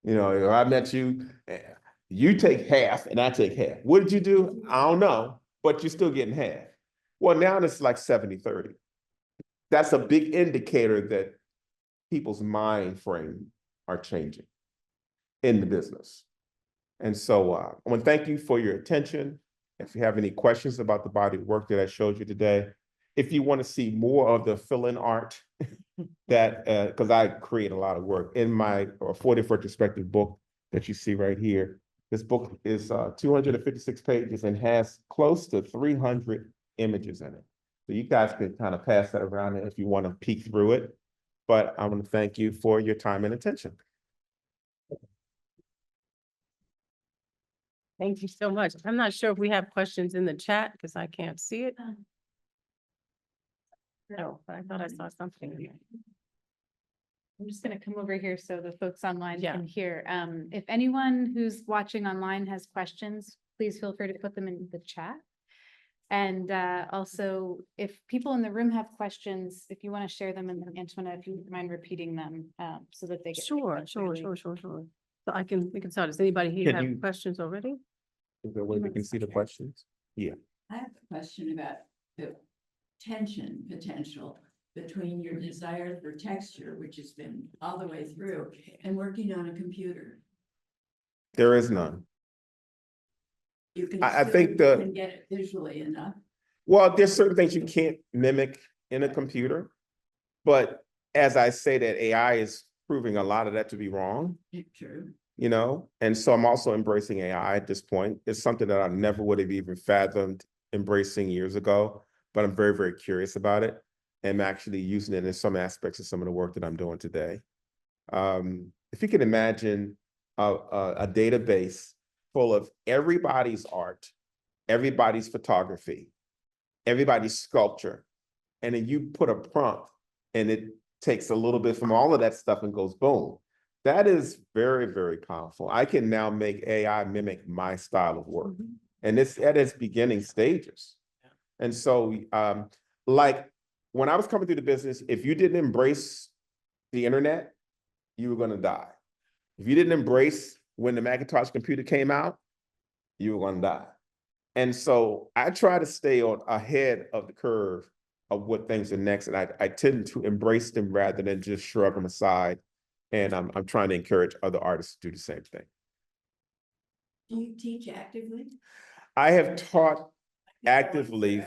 You know, I met you, you take half and I take half. What did you do? I don't know, but you're still getting half. Well, now it's like 70-30. That's a big indicator that people's mind frame are changing in the business. And so I want to thank you for your attention. If you have any questions about the body of work that I showed you today, if you want to see more of the fill-in art that, because I create a lot of work in my 40th retrospective book that you see right here. This book is 256 pages and has close to 300 images in it. So you guys can kind of pass that around if you want to peek through it. But I want to thank you for your time and attention. Thank you so much. I'm not sure if we have questions in the chat because I can't see it. No, but I thought I saw something here. I'm just gonna come over here so the folks online Yeah. can hear. If anyone who's watching online has questions, please feel free to put them in the chat. And also, if people in the room have questions, if you want to share them, and then Antoinette, if you wouldn't mind repeating them, so that they get. Sure. So we can start. Does anybody here Can have you- questions already? Is there a way we can see the questions? Yeah. I have a question about the tension potential between your desire for texture, which has been all the way through, and working on a computer. There is none. You can I still- think you the- can get it visually enough. Well, there's certain things you can't mimic in a computer. But as I say that AI is proving a lot of that to be wrong, True. you know? And so I'm also embracing AI at this point. It's something that I never would have even fathomed embracing years ago, but I'm very, very curious about it. And I'm actually using it in some aspects of some of the work that I'm doing today. If you can imagine a database full of everybody's art, everybody's photography, everybody's sculpture, and then you put a prompt and it takes a little bit from all of that stuff and goes boom. That is very, very powerful. I can now make AI mimic my style of work. And it's at its beginning stages. And so like when I was coming through the business, if you didn't embrace the internet, you were going to die. If you didn't embrace when the Macintosh computer came out, you were going to die. And so I try to stay on ahead of the curve of what things are next. And I tend to embrace them rather than just shrug them aside. And I'm trying to encourage other artists to do the same thing. Do you teach actively? I have taught actively.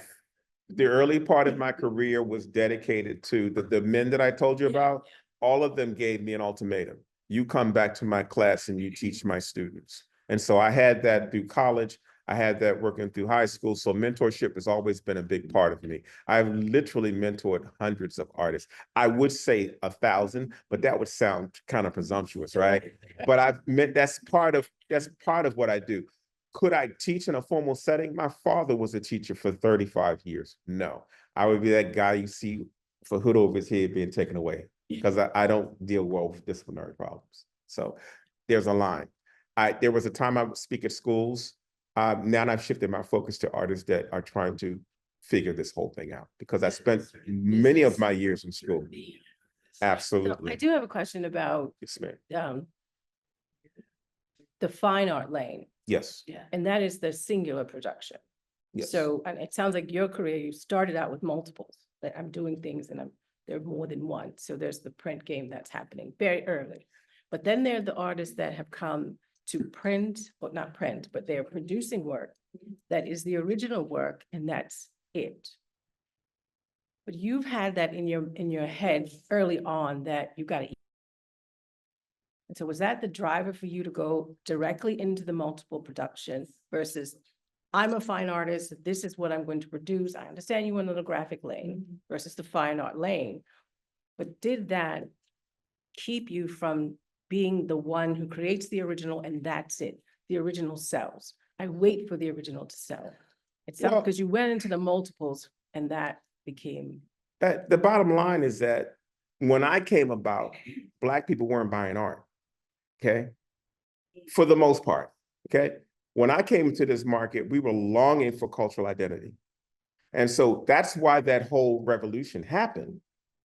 The early part of my career was dedicated to the men that I told you about. All of them gave me an ultimatum. You come back to my class and you teach my students. And so I had that through college. I had that working through high school. So mentorship has always been a big part of me. I've literally mentored hundreds of artists. I would say 1,000, but that would sound kind of presumptuous, right? But I've meant that's part of what I do. Could I teach in a formal setting? My father was a teacher for 35 years. No, I would be that guy you see with a hood over his head being taken away because I don't deal well with disciplinary problems. So there's a line. There was a time I would speak at schools. Now I've shifted my focus to artists that are trying to figure this whole thing out because I spent many of my years in school. So Absolutely. I do have a question about Yes, ma'am. the fine art lane, Yes. and that is the singular production. Yes. So, and it sounds like your career, you started out with multiples, that I'm doing things and there are more than one. So there's the print game that's happening very early. But then there are the artists that have come to print, well, not print, but they're producing work that is the original work and that's it. But you've had that in your head early on that you got to. And so was that the driver for you to go directly into the multiple production versus I'm a fine artist, this is what I'm going to produce. I understand you went in the graphic lane versus the fine art lane. But did that keep you from being the one who creates the original and that's it? The original sells. I wait for the original to sell. It's not because you went into the multiples and that became. The bottom line is that when I came about, Black people weren't buying art. Okay. For the most part. Okay. When I came into this market, we were longing for cultural identity. And so that's why that whole revolution happened,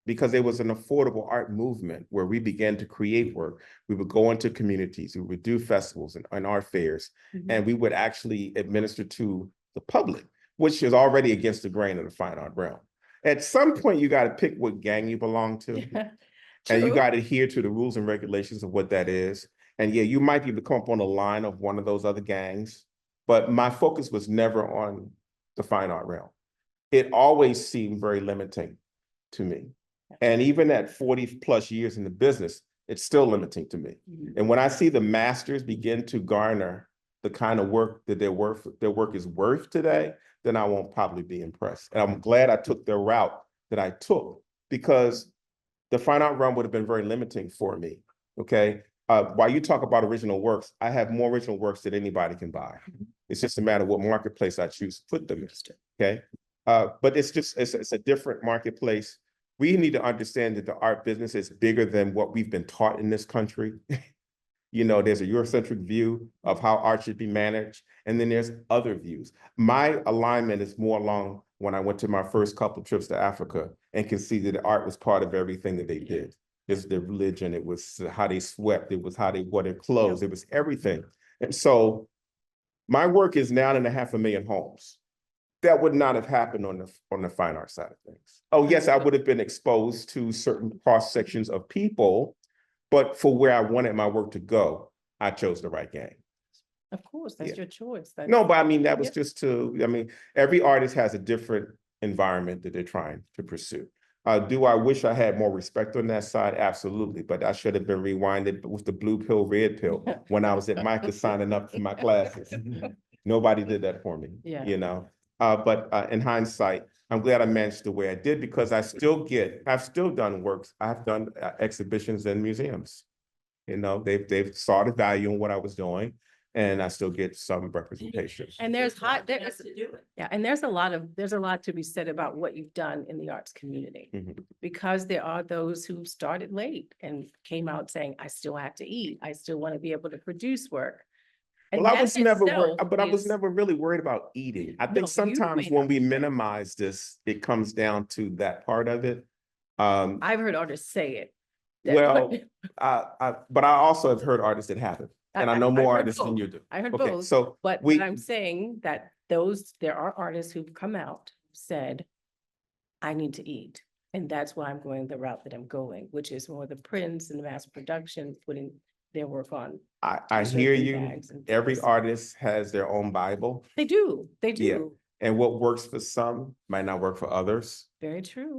because there was an affordable art movement where we began to create work. We would go into communities, we would do festivals and art fairs, and we would actually administer to the public, which is already against the grain of the fine art realm. At some point, you got to pick what gang you belong to. And you got to adhere to the rules and regulations of what that is. And yeah, you might be able to come up on the line of one of those other gangs, but my focus was never on the fine art realm. It always seemed very limiting to me. And even at 40 plus years in the business, it's still limiting to me. And when I see the masters begin to garner the kind of work that their work is worth today, then I won't probably be impressed. And I'm glad I took the route that I took, because the fine art realm would have been very limiting for me, okay? While you talk about original works, I have more original works than anybody can buy. It's just a matter of what marketplace I choose to put them in, okay? But it's a different marketplace. we need to understand that the art business is bigger than what we've been taught in this country. You know, there's a Eurocentric view of how art should be managed, and then there's other views. My alignment is more along when I went to my first couple trips to Africa and can see that the art was part of everything that they did. It's their religion, it was how they swept, it was how they wore their clothes, it was everything. And so my work is now in 500,000 homes. That would not have happened on the fine art side of things. Oh, yes, I would have been exposed to certain cross sections of people, but for where I wanted my work to go, I chose the right gang. Of course, that's Yeah. your choice. That's, No, but I mean, that was Yep. just to, I mean, every artist has a different environment that they're trying to pursue. Do I wish I had more respect on that side? Absolutely, but I should have been rewinded with the blue pill, red pill when I was at Micah signing up for my classes. Nobody did that for me, Yeah. you know? But in hindsight, I'm glad I managed the way I did because I've still done works. I've done exhibitions in museums. You know, they've saw the value in what I was doing, and I still get some representation. And there's hot, There's there's, to do it. yeah, and there's a lot to be said about what you've done in the arts community. Mhm. Because there are those who started late and came out saying, I still have to eat, I still want to be able to produce work. And Well, I that was never itself worried, but I was is- never really worried about eating. I No, think you sometimes may when not we be. minimize this, it comes down to that part of it. I've heard artists say it. that- Well, but I also have heard artists that haven't, and I know I've more heard artists than both. you do. I heard Okay, both, so but we, I'm saying that there are artists who've come out, said, I need to eat. And that's why I'm going the route that I'm going, which is more the prints and the mass production, putting their work on. I t-shirts hear and you. bags and Every things. artist has their own Bible, They do, Yeah. and what works for some might not work for others. Very true.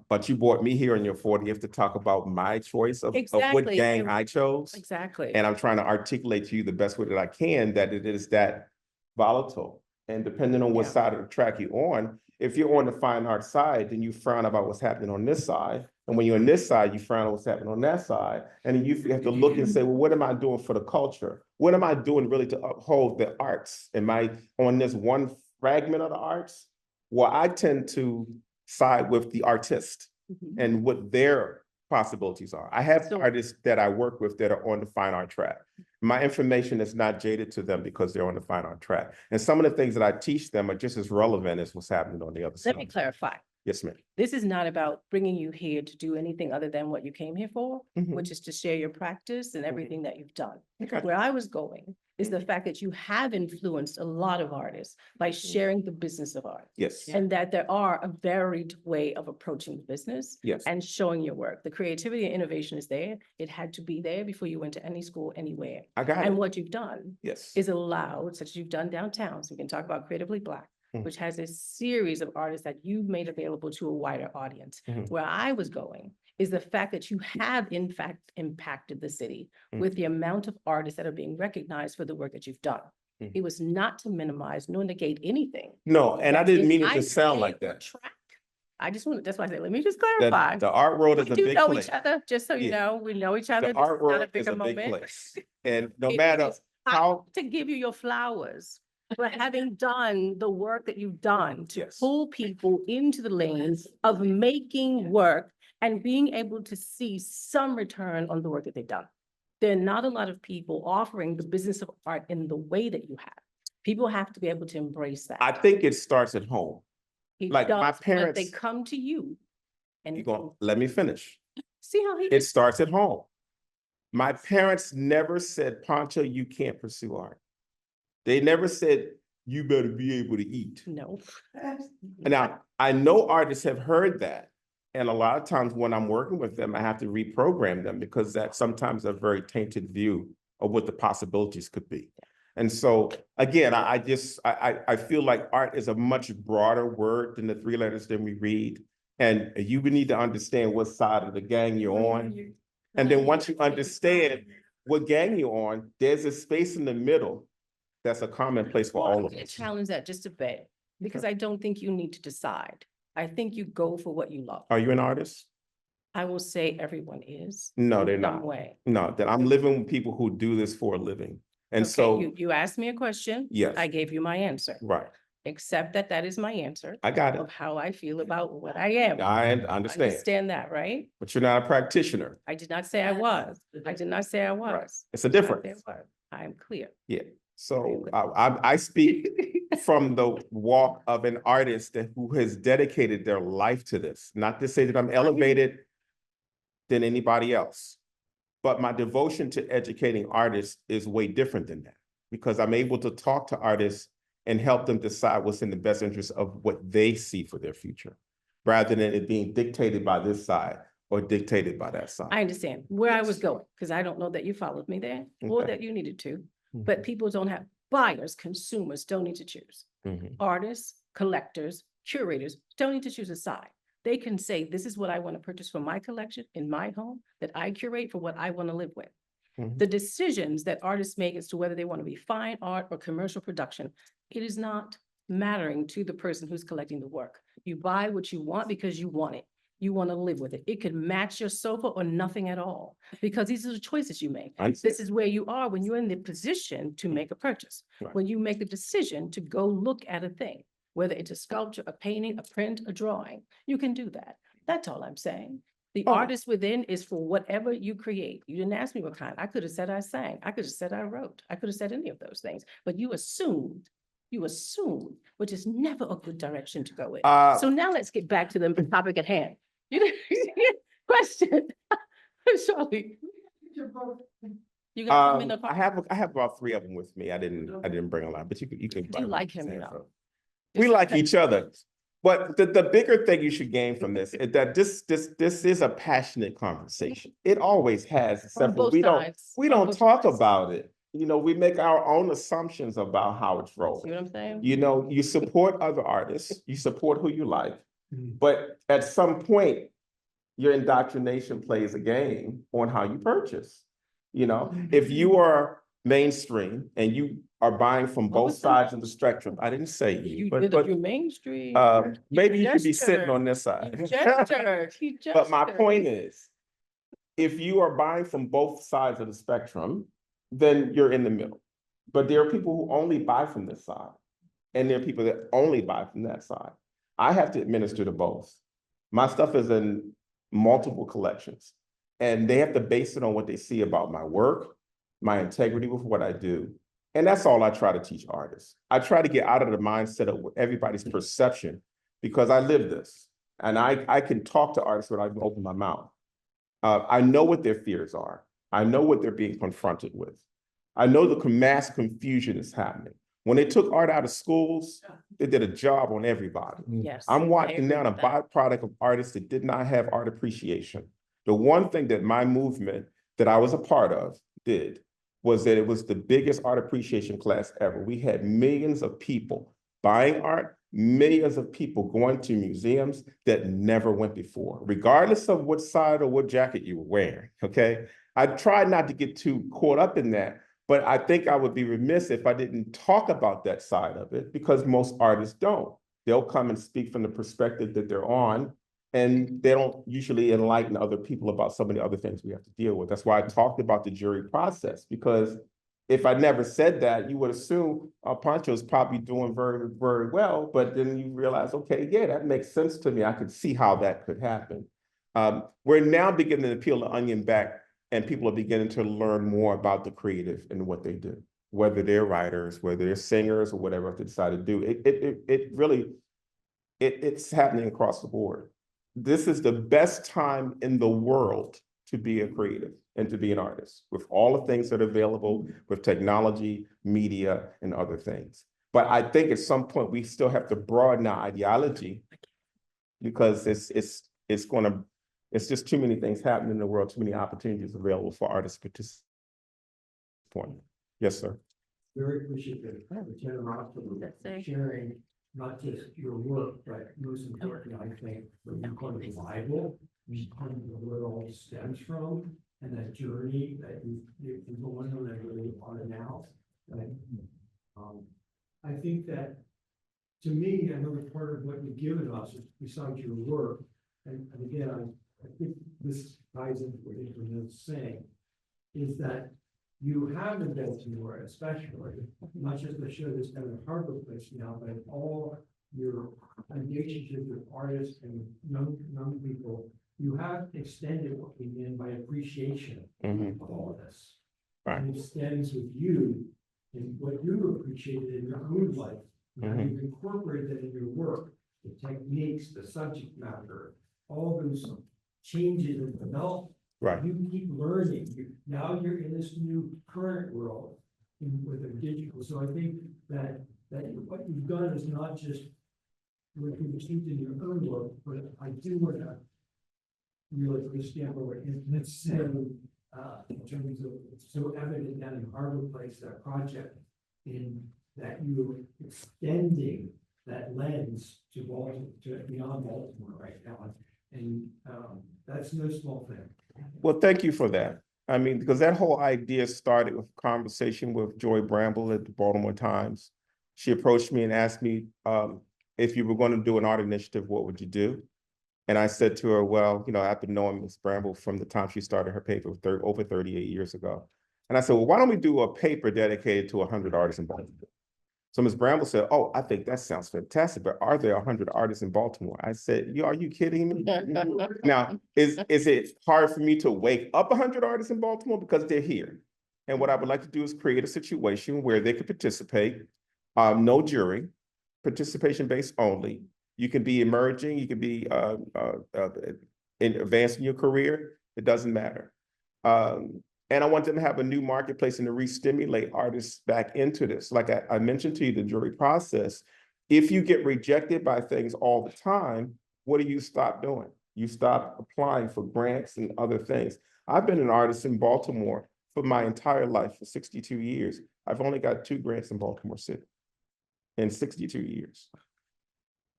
But you brought me here on your 40th to talk about my choice of what Exactly, gang and- I chose. Exactly. And I'm trying to articulate to you the best way that I can, that it is that volatile. And depending on what Yeah. side of the track you're on, if you're on the fine art side, then you frown about what's happening on this side. And when you're on this side, you frown on what's happening on that side. And then you have to look and say, well, what am I doing for the culture? What am I doing really to uphold the arts? Am I on this one fragment of the arts? Well, I tend to side with the artist Mhm. and what their possibilities are. I have So- artists that I work with that are on the fine art track. My information is not jaded to them because they're on the fine art track. And some of the things that I teach them are just as relevant as what's happening on the other Let me side. clarify. Yes, ma'am. This is not about bringing you here to do anything other than what you came here for, Mhm. which is to share your practice and everything that you've done. Okay. Where I was going is the fact that you have influenced a lot of artists by sharing the business of art. Yes, And that there are a varied way of approaching the business yes. and showing your work. The creativity and innovation is there. It had to be there before you went to any school, anywhere. I got And it. what you've done Yes. is allowed, such as you've done downtown, so we can talk about Creatively Black, Mhm. which has a series of artists that you've made available to a wider audience. Mhm. Where I was going is the fact that you have in fact impacted the city Mhm. with the amount of artists that are being recognized for the work that you've done. Mhm. It was not to minimize nor negate anything. No, and I that didn't is mean it to sound either like A or that. track. I just wanted, that's why I said, let me just clarify. The art world We is a do big know place. each other, just so you Yeah. know, we know each other. The This is art not world is bigger a big moment. place. And no It matter is hot how, to give you your flowers for having done the work that you've done to Yes. pull people into the lanes of making work and being able to see some return on the work that they've done. There are not a lot of people offering the business of art in the way that you have. People have to be able to embrace that. I think it starts at home. It like my does, but They parents- come to you and You go, let me finish. see how he. It starts at home. My parents never said, Poncho, you can't pursue art. They never said, you better be able to eat. No. Now, I know artists have heard that. And a lot of times when I'm working with them, I have to reprogram them because that's sometimes a very tainted view of what the possibilities could be. And so, again, I feel like art is a much broader word than the 3 letters that we read. And you would need to understand what side of the gang you're on. And then once you understand what gang you're on, there's a space in the middle that's a common place for all of I us. challenge that just a bit, because I don't think you need to decide. I think you go for what you love. Are you an artist? I will say everyone is. No, in they're some not. way. No, that I'm living with people who do this for a living. And Okay, so, you asked me a question. yes, I gave you my answer. right. accept that that is my answer I got it. of how I feel about what I am. I understand, Understand that, right? but you're not a practitioner. I did not say I was. I did not say I Right. was. It's a I did not say difference. I was. I am clear. Yeah. So I speak from the walk of an artist who has dedicated their life to this. Not to say that I'm elevated than anybody else, but my devotion to educating artists is way different than that, because I'm able to talk to artists and help them decide what's in the best interest of what they see for their future, rather than it being dictated by this side or dictated by that side. I understand where I was going, because I don't know that you followed me there or Okay. that you needed to, but people don't have, buyers, consumers don't need to choose. Mhm. Artists, collectors, curators don't need to choose a side. They can say, this is what I want to purchase for my collection in my home that I curate for what I want to live with. Mhm. The decisions that artists make as to whether they want to be fine art or commercial production, it is not mattering to the person who's collecting the work. You buy what you want because you want it. You want to live with it. It could match your sofa or nothing at all, because these are the choices you make. I understand. This is where you are when you're in the position to make a purchase. Right. When you make the decision to go look at a thing, whether it's a sculpture, a painting, a print, a drawing, you can do that. That's all I'm saying. The Oh. artist within is for whatever you create. You didn't ask me what kind. I could have said I sang. I could have said I wrote. I could have said any of those things, but you assumed, which is never a good direction to go in. So now let's get back to the topic at hand. You didn't question. Surely. You got them in the I have about 3 of them with me. I didn't bring a lot, but you can. Do like him, you know. We like each other. But the bigger thing you should gain from this is that this is a passionate conversation. It always has, On except for both we sides. don't On both talk sides. about it. You know, we make our own assumptions about how it's See rolling. what I'm saying? You know, you support other artists, you support who you like, but at some point, your indoctrination plays a game on how you purchase. You know, if you are mainstream and you are buying from both sides of the spectrum, I didn't say you, but You're mainstream. maybe you should be sitting gestured. on this side. You gestured. He But my gestured. point is, if you are buying from both sides of the spectrum, then you're in the middle. But there are people who only buy from this side, and there are people that only buy from that side. I have to administer to both. My stuff is in multiple collections, and they have to base it on what they see about my work, my integrity with what I do. And that's all I try to teach artists. I try to get out of the mindset of everybody's perception, because I live this, and I can talk to artists without even open my mouth. I know what their fears are. I know what they're being confronted with. I know the mass confusion is happening. When they took art out of schools, they did a job on everybody. Yes. I'm I watching agree now a with that. byproduct of artists that did not have art appreciation. The one thing that my movement that I was a part of did was that it was the biggest art appreciation class ever. We had millions of people buying art, millions of people going to museums that never went before, regardless of what side or what jacket you were wearing, okay? I tried not to get too caught up in that, but I think I would be remiss if I didn't talk about that side of it, because most artists don't. They'll come and speak from the perspective that they're on, and they don't usually enlighten other people about some of the other things we have to deal with. That's why I talked about the jury process, because if I never said that, you would assume Poncho's probably doing very, very well, but then you realize, okay, yeah, that makes sense to me. I could see how that could happen. We're now beginning to peel the onion back, and people are beginning to learn more about the creative and what they do, whether they're writers, whether they're singers, or whatever they decide to do. It really, it's happening across the board. This is the best time in the world to be a creative and to be an artist, with all the things that are available with technology, media, and other things. But I think at some point we still have to broaden our ideology, because it's just too many things happening in the world, too many opportunities available for artists to participate. Yes, sir. Very appreciative of the generosity of sharing not just your work, but most importantly, I think, what you call the Bible, kind of where it all stems from, and that journey that you're going on and really are now. Right? I think that, to me, another part of what you've given us, besides your work, and again, I think this ties into what Ebony was saying, is that you have in Baltimore especially, not just the show that's kind of a harbor place now, but all your relationships with artists and young people, you have extended what we mean by appreciation of all of this. Right. And it stems with you and what you appreciated in your own life, and how you've incorporated that in your work, the techniques, the subject matter, all those changes in development. Right. You keep learning. Now you're in this new current world with the digital. So I think that what you've done is not just what you've achieved in your own work, but I do want to really put a stamp over it. And it's so, in terms of, it's so evident down in Harbor Place, that project, in that you're extending that lens to Baltimore, to beyond Baltimore right now. And that's no small thing. Well, thank you for that. I mean, because that whole idea started with a conversation with Joy Bramble at the Baltimore Times. She approached me and asked me if you were going to do an art initiative, what would you do? And I said to her, well, you know, I've been knowing Ms. Bramble from the time she started her paper over 38 years ago. And I said, well, why don't we do a paper dedicated to 100 artists in Baltimore? So Ms. Bramble said, oh, I think that sounds fantastic, but are there 100 artists in Baltimore? I said, are you kidding me? Now, is it hard for me to wake up 100 artists in Baltimore? Because they're here. And what I would like to do is create a situation where they could participate, no jury, participation based only. You can be emerging, you can be in advancing your career, it doesn't matter. And I want them to have a new marketplace and to re-stimulate artists back into this. Like I mentioned to you, the jury process, if you get rejected by things all the time, what do you stop doing? You stop applying for grants and other things. I've been an artist in Baltimore for my entire life, for 62 years. I've only got 2 grants in Baltimore City in 62 years.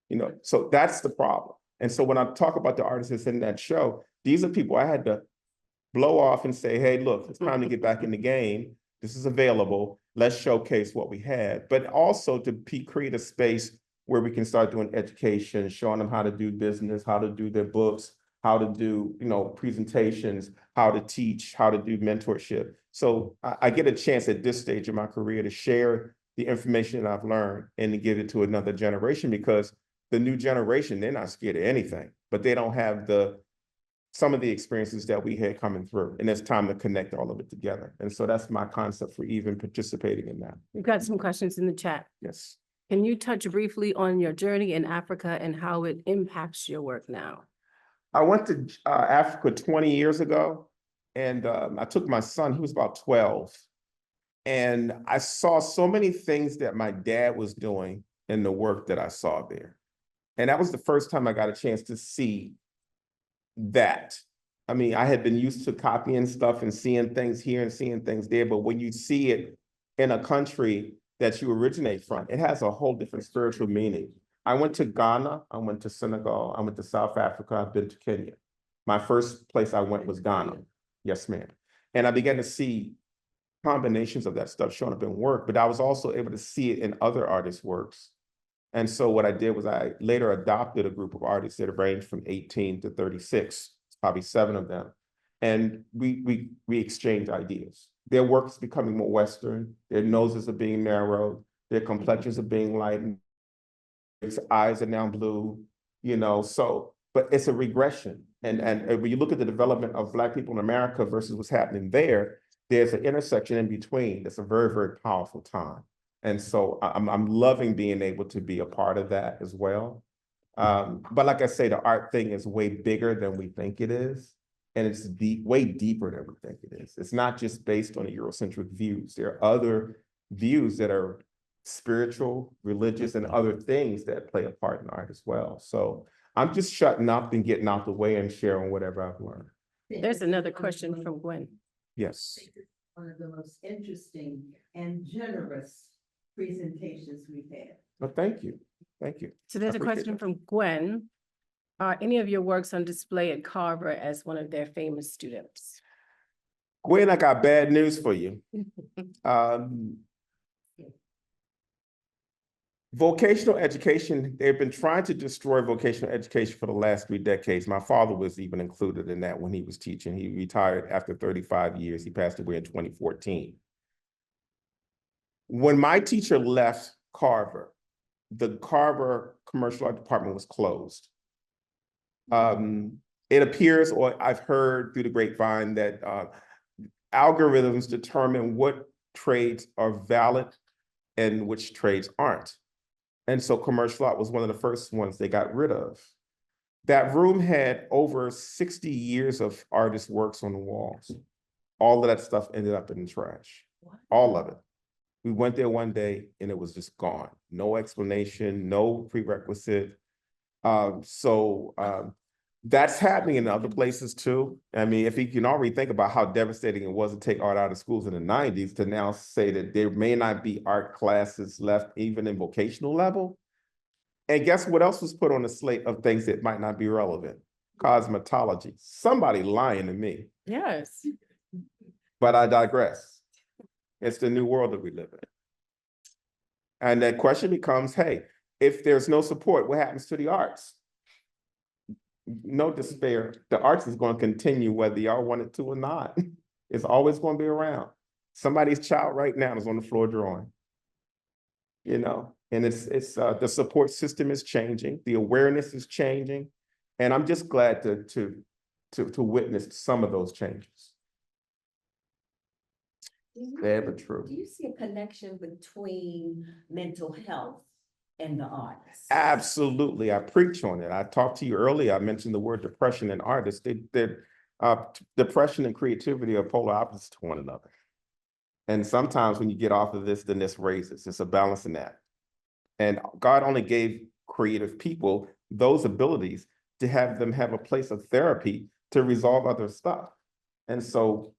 You know, so that's the problem. And so when I talk about the artists that's in that show, these are people I had to blow off and say, hey, look, it's time to get back in the game. This is available. Let's showcase what we had, but also to create a space where we can start doing education, showing them how to do business, how to do their books, how to do, you know, presentations, how to teach, how to do mentorship. So I get a chance at this stage of my career to share the information that I've learned and to give it to another generation, because the new generation, they're not scared of anything, but they don't have some of the experiences that we had coming through, and it's time to connect all of it together. And so that's my concept for even participating in that. We've got some questions in the chat. Yes. Can you touch briefly on your journey in Africa and how it impacts your work now? I went to Africa 20 years ago, and I took my son, he was about 12, and I saw so many things that my dad was doing in the work that I saw there. And that was the first time I got a chance to see that. I mean, I had been used to copying stuff and seeing things here and seeing things there, but when you see it in a country that you originate from, it has a whole different spiritual meaning. I went to Ghana, I went to Senegal, I went to South Africa, I've been to Kenya. My first place I went was Ghana. Yes, ma'am. And I began to see combinations of that stuff showing up in work, but I was also able to see it in other artists' works. And so what I did was I later adopted a group of artists that ranged from 18 to 36, probably 7 of them. And we exchanged ideas. Their work is becoming more Western, their noses are being narrowed, their complexions are being lightened, their eyes are now blue, you know, so, but it's a regression. And when you look at the development of Black people in America versus what's happening there, there's an intersection in between. That's a very, very powerful time. And so I'm loving being able to be a part of that as well. But like I say, the art thing is way bigger than we think it is. And it's way deeper than we think it is. It's not just based on the Eurocentric views. There are other views that are spiritual, religious, and other things that play a part in art as well. So I'm just shutting up and getting out the way and sharing whatever I've learned. There's another question from Gwen. Yes. One of the most interesting and generous presentations we've had. Well, thank you. Thank you. So there's a question from Gwen. Are any of your works on display at Carver as one of their famous students? Gwen, I got bad news for you. Vocational education, they've been trying to destroy vocational education for the last 3 decades. My father was even included in that when he was teaching. He retired after 35 years. He passed away in 2014. When my teacher left Carver, the Carver Commercial Art Department was closed. It appears, or I've heard through the grapevine, that algorithms determine what trades are valid and which trades aren't. And so commercial art was one of the first ones they got rid of. That room had over 60 years of artist works on the walls. All of that stuff ended up in the trash. All of it. We went there one day and it was just gone. No explanation, no prerequisite. That's happening in other places too. I mean, if you can already think about how devastating it was to take art out of schools in the 90s, to now say that there may not be art classes left even in vocational level. And guess what else was put on the slate of things that might not be relevant? Cosmetology. Somebody lying to me. Yes. But I digress. It's the new world that we live in. And that question becomes, hey, if there's no support, what happens to the arts? No despair. The arts is going to continue whether y'all want it to or not. It's always going to be around. Somebody's child right now is on the floor drawing. You know, and it's the support system is changing, the awareness is changing, and I'm just glad to witness some of those changes. Very true. Do you see a connection between mental health and the arts? Absolutely. I preach on it. I talked to you earlier. I mentioned the word depression and artists. Depression and creativity are polar opposites to one another. And sometimes when you get off of this, then this raises. It's a balancing act. And God only gave creative people those abilities to have them have a place of therapy to resolve other stuff. And so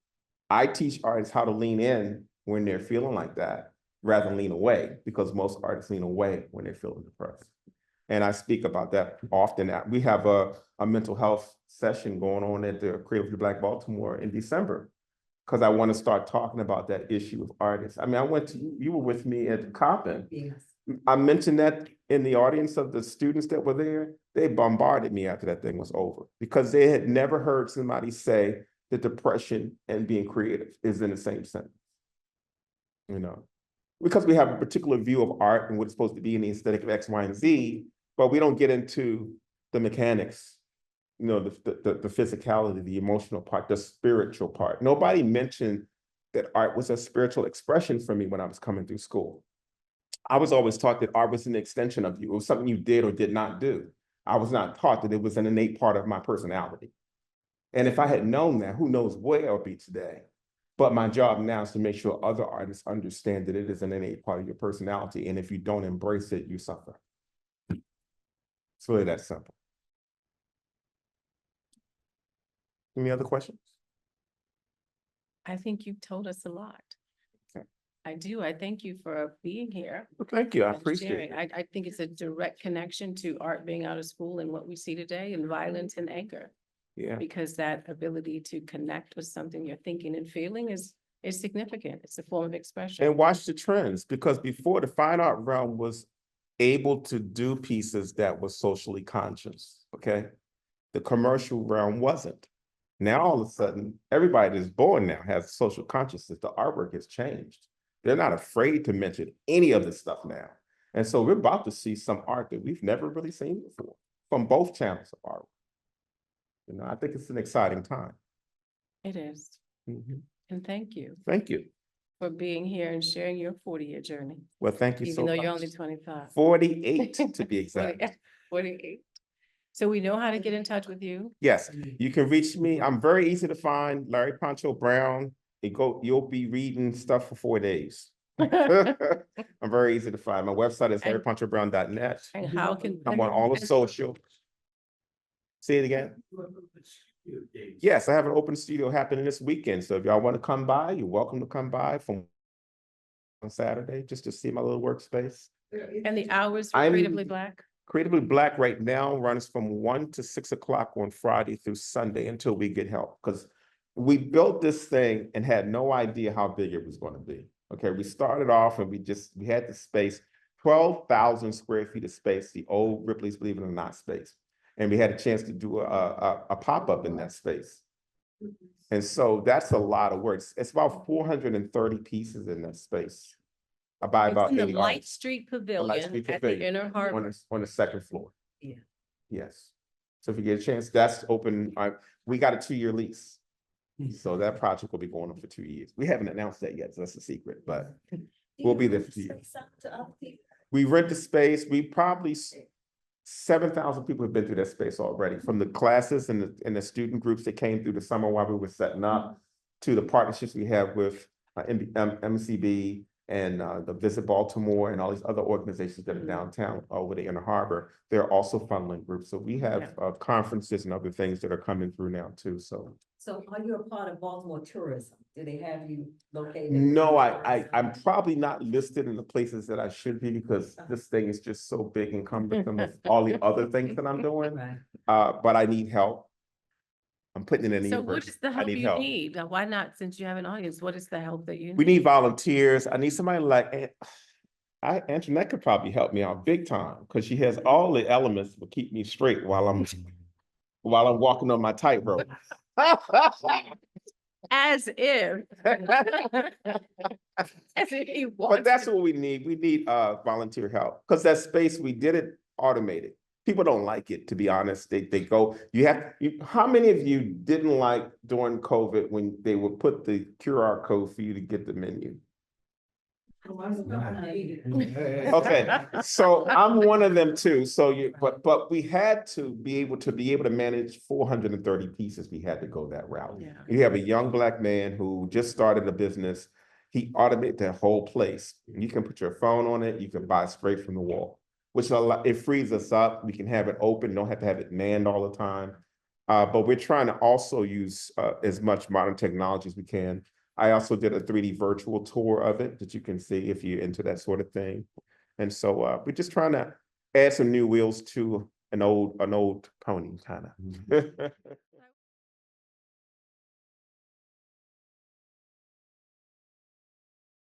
I teach artists how to lean in when they're feeling like that, rather than lean away, because most artists lean away when they're feeling depressed. And I speak about that often. We have a mental health session going on at the Creatively Black Baltimore in December, because I want to start talking about that issue of artists. I mean, you were with me at Coppin. Yes. I mentioned that in the audience of the students that were there. They bombarded me after that thing was over, because they had never heard somebody say that depression and being creative is in the same sentence. You know, because we have a particular view of art and what it's supposed to be in the aesthetic of X, Y, and Z, but we don't get into the mechanics, you know, the physicality, the emotional part, the spiritual part. Nobody mentioned that art was a spiritual expression for me when I was coming through school. I was always taught that art was an extension of you. It was something you did or did not do. I was not taught that it was an innate part of my personality. And if I had known that, who knows where I'll be today. But my job now is to make sure other artists understand that it is an innate part of your personality. And if you don't embrace it, you suffer. It's really that simple. Any other questions? I think you've told us a lot. Okay. I do. I thank you for being here. Well, thank you. I and appreciate sharing. it. I think it's a direct connection to art being out of school and what we see today, and violence and anger. Yeah. Because that ability to connect with something you're thinking and feeling is significant. It's a form of expression. And watch the trends, because before, the fine art realm was able to do pieces that were socially conscious, okay? The commercial realm wasn't. Now, all of a sudden, everybody that's born now has social consciousness. The artwork has changed. They're not afraid to mention any of this stuff now. And so we're about to see some art that we've never really seen before from both channels of art. You know, I think it's an exciting time. It is. Mm-hmm. And thank you Thank you. for being here and sharing your 40-year journey. Well, thank you so Even much. though you're only 25. 48 to be exact. 48. So we know how to get in touch with you. Yes, you can reach me. I'm very easy to find. Larry Poncho Brown. You'll be reading stuff for 4 days. I'm very easy to find. My website is larryponchobrown.net. And how can I'm on all the social. Say it again. Yes, I have an open studio happening this weekend. So if y'all want to come by, you're welcome to come by on Saturday just to see my little workspace. and the hours for I'm- Creatively Black? Creatively Black right now runs from 1 to 6 o'clock on Friday through Sunday until we get help. Because we built this thing and had no idea how big it was going to be. Okay, we started off and we had the space. 12,000 square feet of space, the old Ripley's Believe It or Not space. And we had a chance to do a pop-up in that space. And so that's a lot of work. It's about 430 pieces in that space. I buy It's about in the 80 Light artists Street Light Pavilion Street at the Pavilion Inner Harbor. on the second floor. Yeah. Yes. So if you get a chance, that's open. We got a 2-year lease. So that project will be going on for 2 years. We haven't announced that yet, so that's a secret, but we'll be there for 2 years. We rent the space. We probably 7,000 people have been through that space already, from the classes and the student groups that came through the summer while we were setting up, to the partnerships we have with MCB and the Visit Baltimore and all these other organizations that are downtown over the Inner Harbor. They're also funneling groups. So we have conferences and other things that are coming through now too. So are you a part of Baltimore tourism? Do they have you located? no, I'm probably not listed in the places that I should be, because this thing is just so big and cumbersome with all the other things that I'm doing. Right. But I need help. I'm putting it in the So universe. what is the I help need you help. need? Now, why not, since you have an audience, what is the help that you We need? need volunteers. I need somebody like Antoinette could probably help me out big time, because she has all the elements to keep me straight while I'm walking on my tightrope. As if. As if he But wants that's to. what we need. We need volunteer help, because that space, we did it automated. People don't like it, to be honest. They go, how many of you didn't like during COVID when they would put the QR code for you to get the menu? Okay, so I'm one of them too. So but we had to be able to manage 430 pieces. We had to go that route. Yeah. You have a young Black man who just started a business. He automated the whole place. You can put your phone on it. You can buy straight from the wall, which it frees us up. We can have it open. Don't have to have it manned all the time. But we're trying to also use as much modern technology as we can. I also did a 3D virtual tour of it that you can see if you're into that sort of thing. And so we're just trying to add some new wheels to an old pony, kind of.